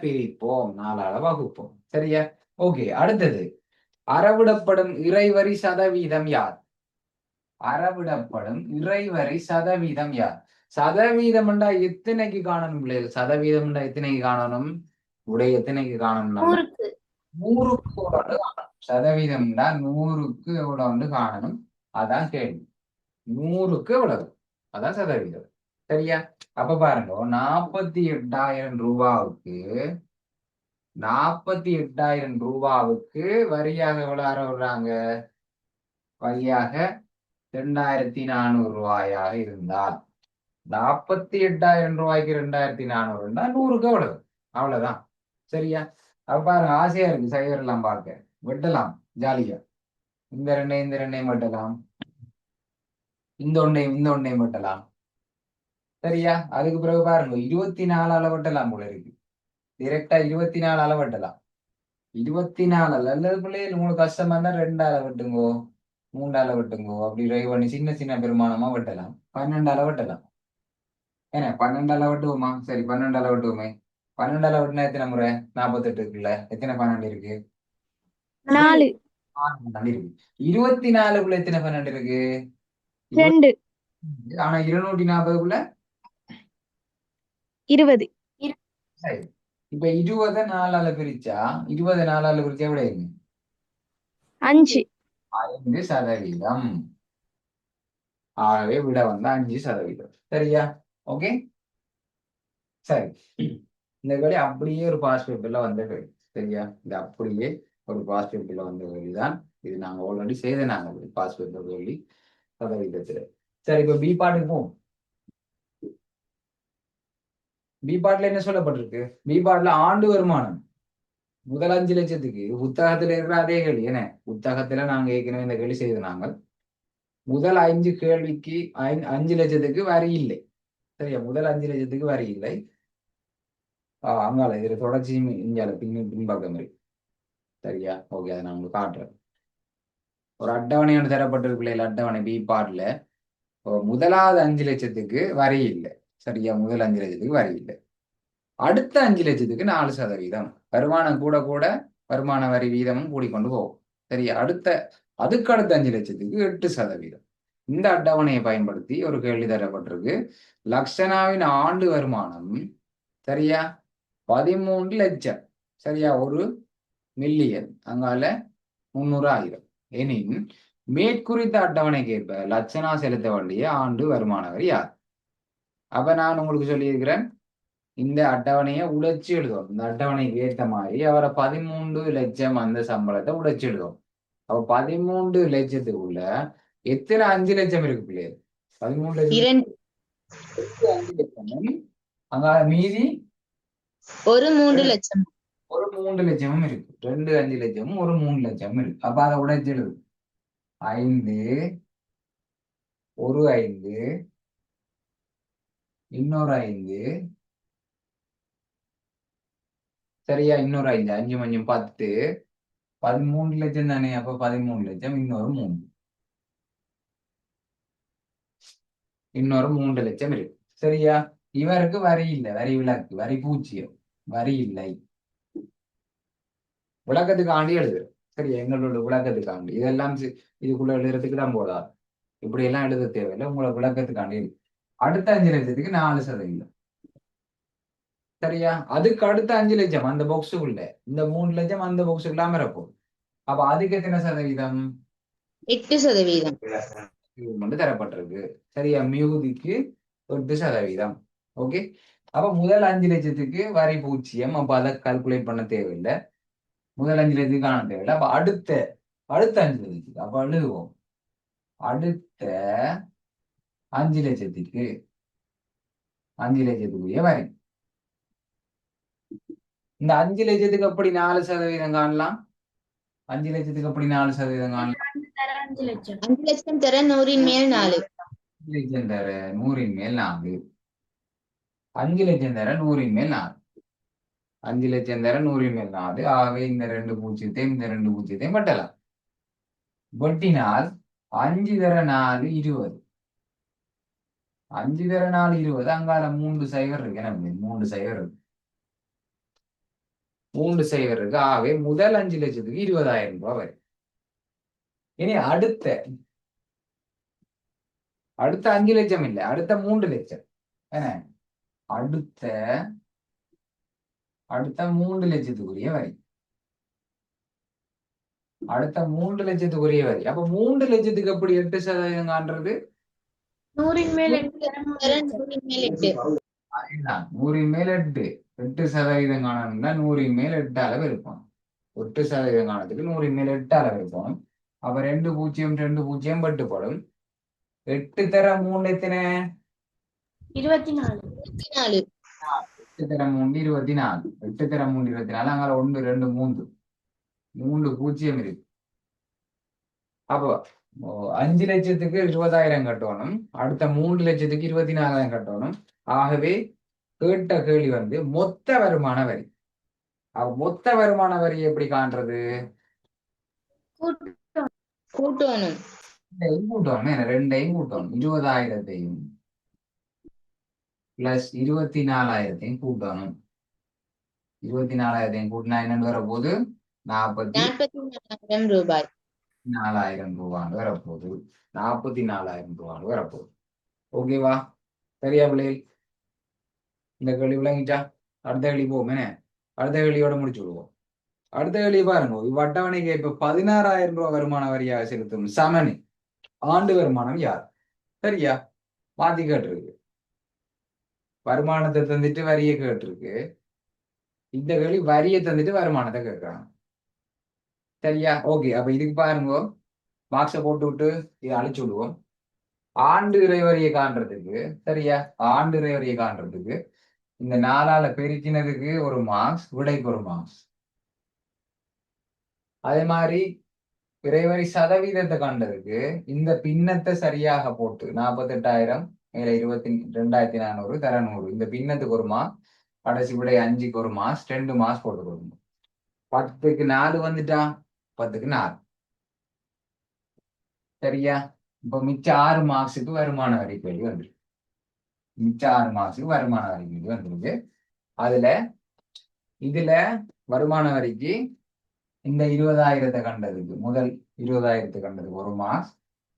பிரிப்போம், 4ஆல வகுப்போம். சரியா? ஓகே. அடுத்தது, அறவிடப்படும் இறைவரி சதவீதம் யார்? அறவிடப்படும் இறைவரி சதவீதம் யார்? சதவீதம் எத்தனைக்கு காணணும் பிள்ளைகள்? சதவீதம் எத்தனைக்கு காணணும்? எத்தனைக்கு காணணும்? 100க்கு. 100க்கு எவ்வளவு காணணும்? சதவீதம் 100க்கு எவ்வளவு காணணும்? அதான் கேள்வி. 100க்கு எவ்வளவு? அதான் சதவீதம். சரியா? அப்ப பாருங்க, 48,000 ரூபாவுக்கு 48,000 ரூபாவுக்கு வரியாக எவ்வளவு அறவிடுறாங்க? வரியாக 2,400 ரூபாயாக இருந்தால் 48,000 ரூபாய்க்கு 2,400 இருந்தால் 100க்கு எவ்வளவு? அவ்வளவுதான். சரியா? அப்ப பாருங்க, ஆசையா இருக்கு சைவரெல்லாம் பார்க்க. வெட்டலாம் ஜாலியா. இந்த ரெண்டையும் வெட்டலாம். இந்த ஒன்னையும் வெட்டலாம். சரியா? அதுக்கு பிறகு பாருங்க, 24ஆல வெட்டலாம் போல இருக்கு. டிரெக்டா 24ஆல வெட்டலாம். 24 அல்லது பிள்ளைகள் உங்களுக்கு கஷ்டமா இருந்தா 2ஆல வெட்டுங்கோ, 3ஆல வெட்டுங்கோ. அப்படி ட்ரை பண்ணி சின்ன சின்ன பெருமானமா வெட்டலாம். 12ஆல வெட்டலாம். ஏன்னா 12ஆல வெட்டுவோமா? சரி, 12ஆல வெட்டுவோமே. 12ஆல வெட்டினா எத்தனை முறை? 48 இருக்குல்ல. எத்தனை 12 இருக்கு? 4. 12 இருக்கு. 24க்குள்ள எத்தனை 12 இருக்கு? 2 ஆனா 240க்குள்ள 20 சரி. இப்ப 20 4ஆல பிரிச்சா 20 4ஆல பிரிச்சா எவ்வளவு இருக்கு? 5 5%. ஆகவே விட வந்து 5%. சரியா? ஓகே, சரி. இந்த கேள்வி அப்படியே ஒரு பாஸ் பேப்பர்ல வந்த கேள்வி. சரியா? இது அப்படியே ஒரு பாஸ் பேப்பர்ல வந்த கேள்விதான். இது நாங்க ஆல்ரெடி செய்த நாங்க பாஸ் பேப்பர் கேள்வி சதவீதத்துல. சரி, இப்ப பி பாட்டுக்கு போவோம். பி பாட்டுல என்ன சொல்லப்பட்டிருக்கு? பி பாட்டுல ஆண்டு வருமானம் முதல் 5 லட்சத்துக்கு புத்தகத்துல இருக்கிற அதே கேள்வி. என்ன புத்தகத்துல நாங்க ஏற்கனவே இந்த கேள்வி செய்த நாங்கள் முதல் 5 கேள்விக்கு 5 லட்சத்துக்கு வரி இல்லை. சரியா? முதல் 5 லட்சத்துக்கு வரி இல்லை. அங்கால இதுல தொடர்ச்சி இங்கால பின்பக்கம் இருக்கு. சரியா? ஓகே, அதை நான் உங்களுக்கு காட்டுறேன். ஒரு அட்டவணை ஒன்று தரப்பட்டிருக்கு பிள்ளைகள். அட்டவணை பி பாட்ல முதலாவது 5 லட்சத்துக்கு வரி இல்லை. சரியா? முதல் 5 லட்சத்துக்கு வரி இல்லை. அடுத்த 5 லட்சத்துக்கு 4%. வருமானம் கூட கூட வருமான வரி வீதமும் கூடிக்கொண்டு போகும். சரியா? அதுக்கு அடுத்த 5 லட்சத்துக்கு 8%. இந்த அட்டவணையை பயன்படுத்தி ஒரு கேள்வி தரப்பட்டிருக்கு. லக்ஷனாவின் ஆண்டு வருமானம் சரியா 13 லட்சம். சரியா? 1 மில்லியன் அங்கால 300,000 எனின் மேற்குறித்த அட்டவணைக்கு ஏற்ப லட்சணா செலுத்த வேண்டிய ஆண்டு வருமான வரி யார்? அப்ப நான் உங்களுக்கு சொல்லியிருக்கிறேன், இந்த அட்டவணையை உடைச்சு எழுதுவோம். இந்த அட்டவணைக்கு ஏற்ற மாதிரி அவரை 13 லட்சம் அந்த சம்பளத்தை உடைச்சு எழுதுவோம். அப்ப 13 லட்சத்துக்குள்ள எத்தனை 5 லட்சம் இருக்கு பிள்ளைகள்? 13 லட்சம் 5 லட்சமும் அங்க மீதி ஒரு 3 லட்சம். ஒரு 3 லட்சமும் இருக்கு. 2 5 லட்சமும் ஒரு 3 லட்சமும் இருக்கு. அப்ப அதை உடைச்சு எழுது. 5 ஒரு 5 இன்னொரு 5 சரியா? இன்னொரு 5 5 மஞ்சம் 10 13 லட்சம் தானே. அப்ப 13 லட்சம் இன்னொரு 3 லட்சம் இருக்கு. சரியா? இவருக்கு வரி இல்லை, வரி விலக்கு, வரி பூஜ்ஜியம், வரி இல்லை. விளக்கத்துக்காண்டி எழுதுறோம். சரியா? எங்களோட விளக்கத்துக்காண்டி இதெல்லாம் இதுக்குள்ள எழுதுறதுக்கு தான் போதாது. இப்படி எல்லாம் எழுத தேவையில்லை. உங்களை விளக்கத்துக்காண்டி அடுத்த 5 லட்சத்துக்கு 4%. சரியா? அதுக்கு அடுத்த 5 லட்சம் அந்த பாக்ஸுக்குள்ள இந்த 3 லட்சம் அந்த பாக்ஸுக்குள்ள அமரப்போம். அப்ப அதுக்கு எத்தனை சதவீதம்? 8%. மட்டும் தரப்பட்டிருக்கு. சரியா? மிகுதிக்கு 8%. ஓகே, அப்ப முதல் 5 லட்சத்துக்கு வரி பூஜ்ஜியம். அப்ப அதை கால்குலேட் பண்ண தேவையில்லை. முதல் 5 லட்சத்துக்கு காண தேவையில்லை. அப்ப அடுத்த 5 லட்சத்துக்கு அப்ப எழுதுவோம். அடுத்த 5 லட்சத்துக்கு 5 லட்சத்துக்குரிய வரி. இந்த 5 லட்சத்துக்கு அப்படி 4% காணலாம். 5 லட்சத்துக்கு அப்படி 4% காணலாம். 5 லட்சம் தர 100ன் மேல் 4. 5 லட்சம் தர 100ன் மேல் 4. 5 லட்சம் தர 100ன் மேல் 4. 5 லட்சம் தர 100ன் மேல் 4. ஆகவே இந்த 2 பூஜ்ஜியத்தையும் வெட்டலாம். வெட்டினால் 5 தர 4 20. 5 தர 4 20. அங்கால 3 சைவர் இருக்கு. என்ன 3 சைவர் இருக்கு. 3 சைவர் இருக்கு. ஆகவே முதல் 5 லட்சத்துக்கு 20,000 ரூபாய் வரும். இனி அடுத்த 5 லட்சம் இல்லை, அடுத்த 3 லட்சம். என்ன அடுத்த 3 லட்சத்துக்குரிய வரி. அடுத்த 3 லட்சத்துக்குரிய வரி. அப்ப 3 லட்சத்துக்கு எப்படி 8% காண்றது? 100ன் மேல் 8 தர 100ன் மேல் 8. 100ன் மேல் 8. 8% காணணும்னா 100ன் மேல் 8 அளவு இருக்கும். 8% காணத்துக்கு 100ன் மேல் 8 அளவு இருக்கும். அப்ப 2 பூஜ்ஜியம் 2 பூஜ்ஜியம் வெட்டுப்படும். 8 தர 3 எத்தனை? 24. 8 தர 3 24. 8 தர 3 24. அங்கே 1 2 3 பூஜ்ஜியம் இருக்கு. அப்போ 5 லட்சத்துக்கு 20,000 கட்டணும். அடுத்த 3 லட்சத்துக்கு 24,000 கட்டணும். ஆகவே கேட்ட கேள்வி வந்து மொத்த வருமான வரி. மொத்த வருமான வரி எப்படி காண்றது? கூட்டணும். 2யும் கூட்டணும். 20,000 பிளஸ் 24,000 கூட்டணும். 24,000 கூட்டினா என்னன்னு வர போது 44,000 ரூபாய். ரூபான்னு வரப்போகுது. 44,000 ரூபான்னு வரப்போகுது. ஓகேவா? சரியா பிள்ளைகள்? இந்த கேள்வி விளங்கிச்சா? அடுத்த கேள்வி போவோமே. அடுத்த கேள்வியோட முடிச்சு விடுவோம். அடுத்த கேள்வி பாருங்க. இவ்வட்டவணைக்கு இப்ப 16,000 ரூபாய் வருமான வரியாக செலுத்தும் சமன் ஆண்டு வருமானம் யார்? சரியா? மாத்தி கேட்டிருக்கு. வருமானத்தை தந்துட்டு வரியை கேட்டிருக்கு. இந்த கேள்வி வரியை தந்துட்டு வருமானத்தை கேட்கறாங்க. சரியா? ஓகே. அப்ப இதுக்கு பாருங்க, மார்க்ஸை போட்டு விட்டு இதை அழிச்சு விடுவோம். ஆண்டு இறைவரியை காண்றதுக்கு, சரியா, ஆண்டு இறைவரியை காண்றதுக்கு இந்த 4ஆல பெருக்கினதுக்கு ஒரு மார்க்ஸ், விடைக்கு ஒரு மார்க்ஸ். அதே மாதிரி இறைவரி சதவீதத்தை கண்டதுக்கு இந்த பின்னத்தை சரியாக போட்டு 48,000 மேல 22,400 தர 100, இந்த பின்னத்துக்கு ஒரு மார்க், கடைசி விடை 5க்கு ஒரு மார்க்ஸ், 2 மார்க்ஸ் போட்டு கொடுக்கணும். 10க்கு 4 வந்துட்டா 10க்கு 4. சரியா? இப்ப மிச்ச 6 மார்க்ஸுக்கு வருமான வரி கேள்வி வந்துருக்கு. மிச்ச 6 மார்க்ஸுக்கு வருமான வரி கேள்வி வந்துருக்கு. இதுல வருமான வரிக்கு இந்த 20,000 கண்டதுக்கு, முதல் 20,000 கண்டதுக்கு ஒரு மார்க்ஸ்,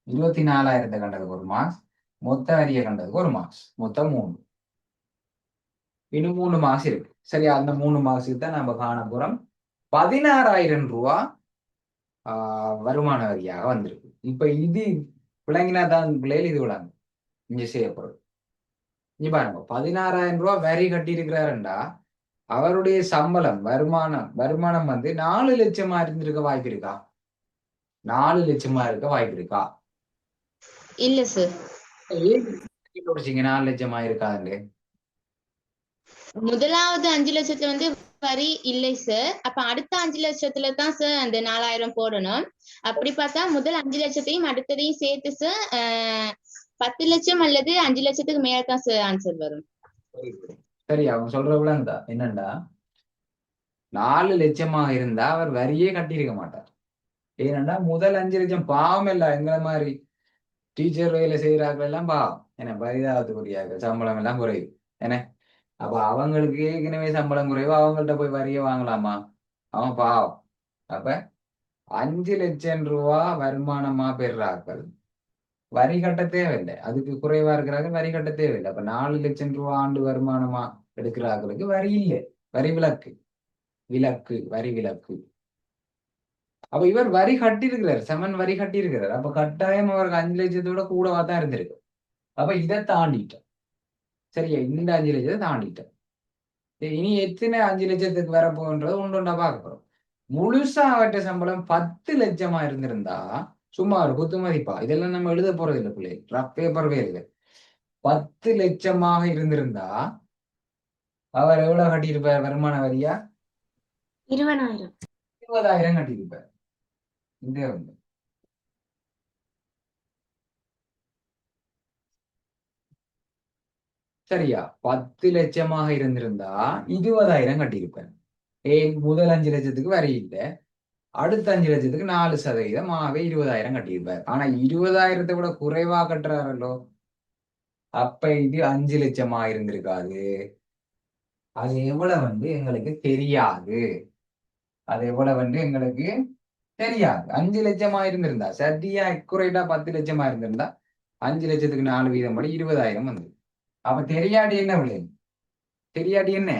24,000 கண்டதுக்கு ஒரு மார்க்ஸ், மொத்த வரியை கண்டதுக்கு ஒரு மார்க்ஸ், மொத்தம் 3. இன்னும் 3 மார்க்ஸ் இருக்கு. சரியா? அந்த 3 மார்க்ஸுக்கு தான் நம்ம காண போறோம். 16,000 ரூபா வருமான வரியாக வந்திருக்கு. இப்ப இது விளங்கினா தான் பிள்ளைகள் இது விளங்கும். இங்க செய்யப்படுறது இங்க பாருங்க, 16,000 ரூபாய் வரி கட்டி இருக்கிறாருண்டா அவருடைய சம்பளம் வருமானம் வந்து 4 லட்சமா இருந்திருக்க வாய்ப்பு இருக்கா? 4 லட்சமா இருக்க வாய்ப்பு இருக்கா? இல்ல சார். ஏன் 4 லட்சமா இருக்காது? முதலாவது 5 லட்சத்துல வந்து வரி இல்லை சார். அப்ப அடுத்த 5 லட்சத்துல தான் சார் அந்த 4,000 போடணும். அப்படி பார்த்தா முதல் 5 லட்சத்தையும் அடுத்ததையும் சேர்த்து சார் 10 லட்சம் அல்லது 5 லட்சத்துக்கு மேலதான் சார் ஆன்சர் வரும். சரி, அவங்க சொல்றவங்களா என்னண்டா 4 லட்சமாக இருந்தா அவர் வரியே கட்டியிருக்க மாட்டார். ஏனண்டா முதல் 5 லட்சம் பாவம் இல்ல. எங்களை மாதிரி டீச்சர் வேலை செய்யறார்கள் எல்லாம் பாவம். ஏன்னா பரிதாபத்துக்குரியார்கள், சம்பளம் எல்லாம் குறைவு. ஏன்னா அப்ப அவங்களுக்கு ஏற்கனவே சம்பளம் குறைவு, அவங்கள்ட்ட போய் வரியை வாங்கலாமா? அவன் பாவம். அப்ப 5 லட்சம் ரூபா வருமானமா பெறார்கள், வரி கட்ட தேவையில்லை. அதுக்கு குறைவா இருக்கிறார்கள், வரி கட்ட தேவையில்லை. அப்ப 4 லட்சம் ரூபா ஆண்டு வருமானமா எடுக்கிறார்களுக்கு வரி இல்லை, வரி விலக்கு, வரி விலக்கு. அப்ப இவர் வரி கட்டியிருக்கிறார், சமன் வரி கட்டியிருக்கிறார். அப்ப கட்டாயம் அவருக்கு 5 லட்சத்தோட கூடவா தான் இருந்திருக்கு. அப்ப இதை தாண்டிட்டோம். சரியா? இந்த 5 லட்சத்தை தாண்டிட்டோம். இனி எத்தனை 5 லட்சத்துக்கு வரப்போன்றது ஒன்றா பார்க்கிறோம். முழுசா அவற்ற சம்பளம் 10 லட்சமா இருந்திருந்தா சும்மா ஒரு குத்து மதிப்பா, இதெல்லாம் நம்ம எழுத போறது இல்லை பிள்ளை, ரஃப் பேப்பர் வேலை. 10 லட்சமாக இருந்திருந்தா அவர் எவ்வளவு கட்டியிருப்பார் வருமான வரியா? 20,000 கட்டியிருப்பார். இந்த வந்து சரியா? 10 லட்சமாக இருந்திருந்தா 20,000 கட்டியிருப்பேன். முதல் 5 லட்சத்துக்கு வரி இல்லை, அடுத்த 5 லட்சத்துக்கு 4% ஆகவே 20,000 கட்டியிருப்பார். ஆனா 20,000 விட குறைவா கட்டுறாரല്ലോ. அப்ப இது 5 லட்சமா இருந்திருக்காது. அது எவ்வளவு எங்களுக்கு தெரியாது. அது எவ்வளவு எங்களுக்கு தெரியாது. 5 லட்சமா இருந்திருந்தா, சரியா அக்குரேட்டா 10 லட்சமா இருந்திருந்தா 5 லட்சத்துக்கு 4 வீதம் படி 20,000 வந்து. அப்ப தெரியாடி என்ன விளையும்? தெரியாடி என்ன?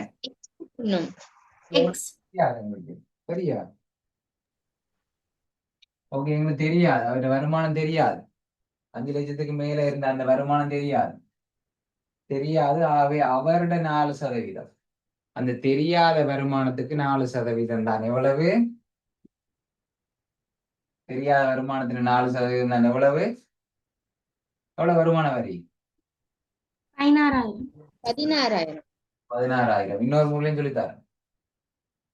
தெரியாது எங்களுக்கு. சரியா? ஓகே, எங்களுக்கு தெரியாது. அவருடைய வருமானம் தெரியாது. 5 லட்சத்துக்கு மேல இருந்த அந்த வருமானம் தெரியாது. ஆகவே அவருடைய 4%, அந்த தெரியாத வருமானத்துக்கு 4% தான். எவ்வளவு? தெரியாத வருமானத்துக்கு 4% தான். எவ்வளவு வருமான வரி? 16,000. 16,000. இன்னொரு மூலையும் சொல்லித்தாரு.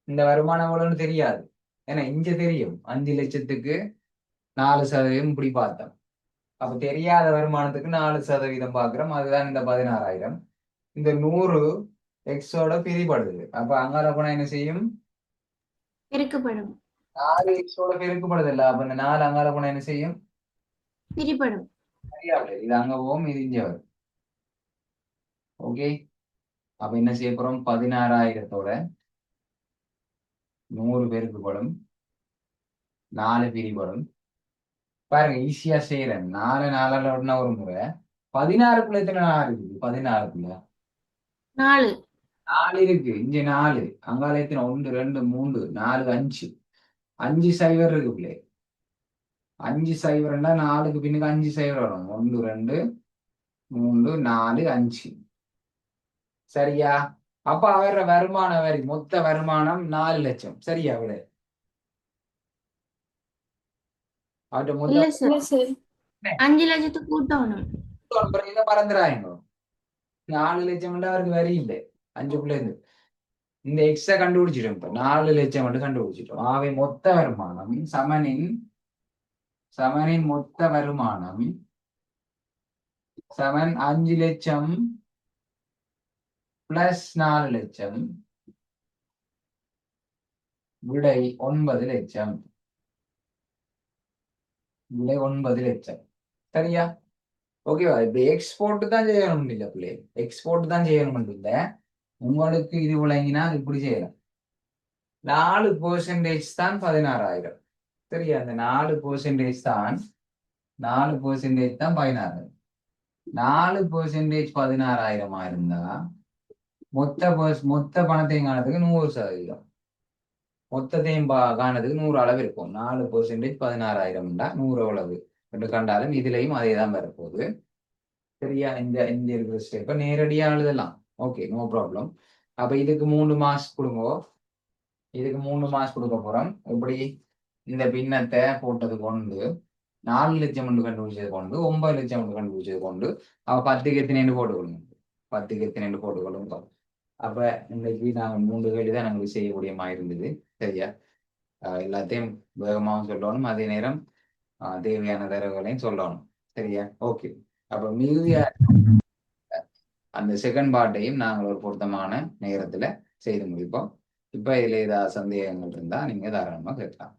இந்த வருமானம் எவ்வளவுன்னு தெரியாது. ஏன்னா இங்க தெரியும் 5 லட்சத்துக்கு 4% இப்படி பார்த்தோம். அப்ப தெரியாத வருமானத்துக்கு 4% பாக்குறோம். அதுதான் இந்த 16,000. இந்த 100 எக்ஸோட பிரிப்படுது. அப்ப அங்கால போனா என்ன செய்யும்? பெருக்கப்படும். 4 எக்ஸோட பெருக்கப்படுது இல்ல. அப்ப இந்த 4 அங்கால போனா என்ன செய்யும்? பிரிப்படும். இது அங்க போகும், இது இங்க வரும். ஓகே, அப்ப என்ன செய்ய போறோம்? 16,000தோட 100 பெருக்கப்படும், 4 பிரிபடும். பாருங்க ஈஸியா செய்யறேன். 4 4 ஒண்ணா ஒரு முறை 16க்குள்ள எத்தனை நாள் இருக்குது? 16க்குள்ள 4 4 இருக்கு. இங்க 4 அங்கால எத்தனை? 1 2 3 4 5 5 சைவர் இருக்கு பிள்ளை. 5 சைவர்னா 4க்கு பின்னுக்கு 5 சைவர் வரும். 1 2 3 4 5 சரியா? அப்ப அவர வருமான வரி மொத்த வருமானம் 4 லட்சம் சரியா? விட அவர்கிட்ட இல்ல மொத்த சார் 5 லட்சத்துக்கு கூட்டணும். மறந்துடாங்க. 4 லட்சம் அவருக்கு வரி இல்லை 5க்குள்ள இருந்து. இந்த எக்ஸ கண்டுபிடிச்சிட்டோம். இப்ப 4 லட்சம் மட்டும் கண்டுபிடிச்சிட்டோம். ஆகவே மொத்த வருமானம் சமனின் மொத்த வருமானம் சமன் 5 லட்சம் பிளஸ் 4 லட்சம் விடை 9 லட்சம். விடை 9 லட்சம் சரியா? ஓகேவா? இப்ப எக்ஸ்போர்ட் தான் செய்யணும் இல்ல பிள்ளை, எக்ஸ்போர்ட் தான் செய்யணும் இல்ல. உங்களுக்கு இது விளங்கினா இப்படி செய்யலாம். 4% தான் 16,000 சரியா? அந்த 4% தான் 4% தான் 16,000. 4% 16,000 இருந்தா மொத்த பணத்தையும் காணதுக்கு 100%. மொத்தத்தையும் காணதுக்கு 100 அளவு இருக்கும். 4% 16,000 100 அளவு என்று கண்டாலும் இதுலயும் அதே தான் வரப்போகுது சரியா? இந்த இந்த இருக்கிற ஸ்டெப்பை நேரடியா எழுதலாம். Okay, no problem. அப்ப இதுக்கு 3 மார்க்ஸ் கொடுங்க. இதுக்கு 3 மார்க்ஸ் கொடுக்க போறோம். எப்படி? இந்த பின்னத்தை போட்டது கொண்டு 4 லட்சம் கண்டுபிடிச்சது கொண்டு 9 லட்சம் கண்டுபிடிச்சது கொண்டு அவ 10க்கு எத்தனை போட்டுக்கொள்ளுங்க. 10க்கு எத்தனை போட்டுக்கொள்ளுங்க. அப்ப இன்னைக்கு நாங்கள் 3 கேள்வி தான் நாங்களுக்கு செய்யக்கூடிய மாதிரி இருந்தது சரியா? எல்லாத்தையும் வேகமாகவும் சொல்லணும், அதே நேரம் தேவையான தரவுகளையும் சொல்லணும் சரியா? ஓகே, அப்ப மீதிய அந்த செகண்ட் பார்ட்டையும் நாங்கள் ஒரு பொருத்தமான நேரத்துல செய்து முடிப்போம். இப்ப இதுல ஏதாவது சந்தேகங்கள் இருந்தா நீங்க தாராளமா கேட்கலாம்.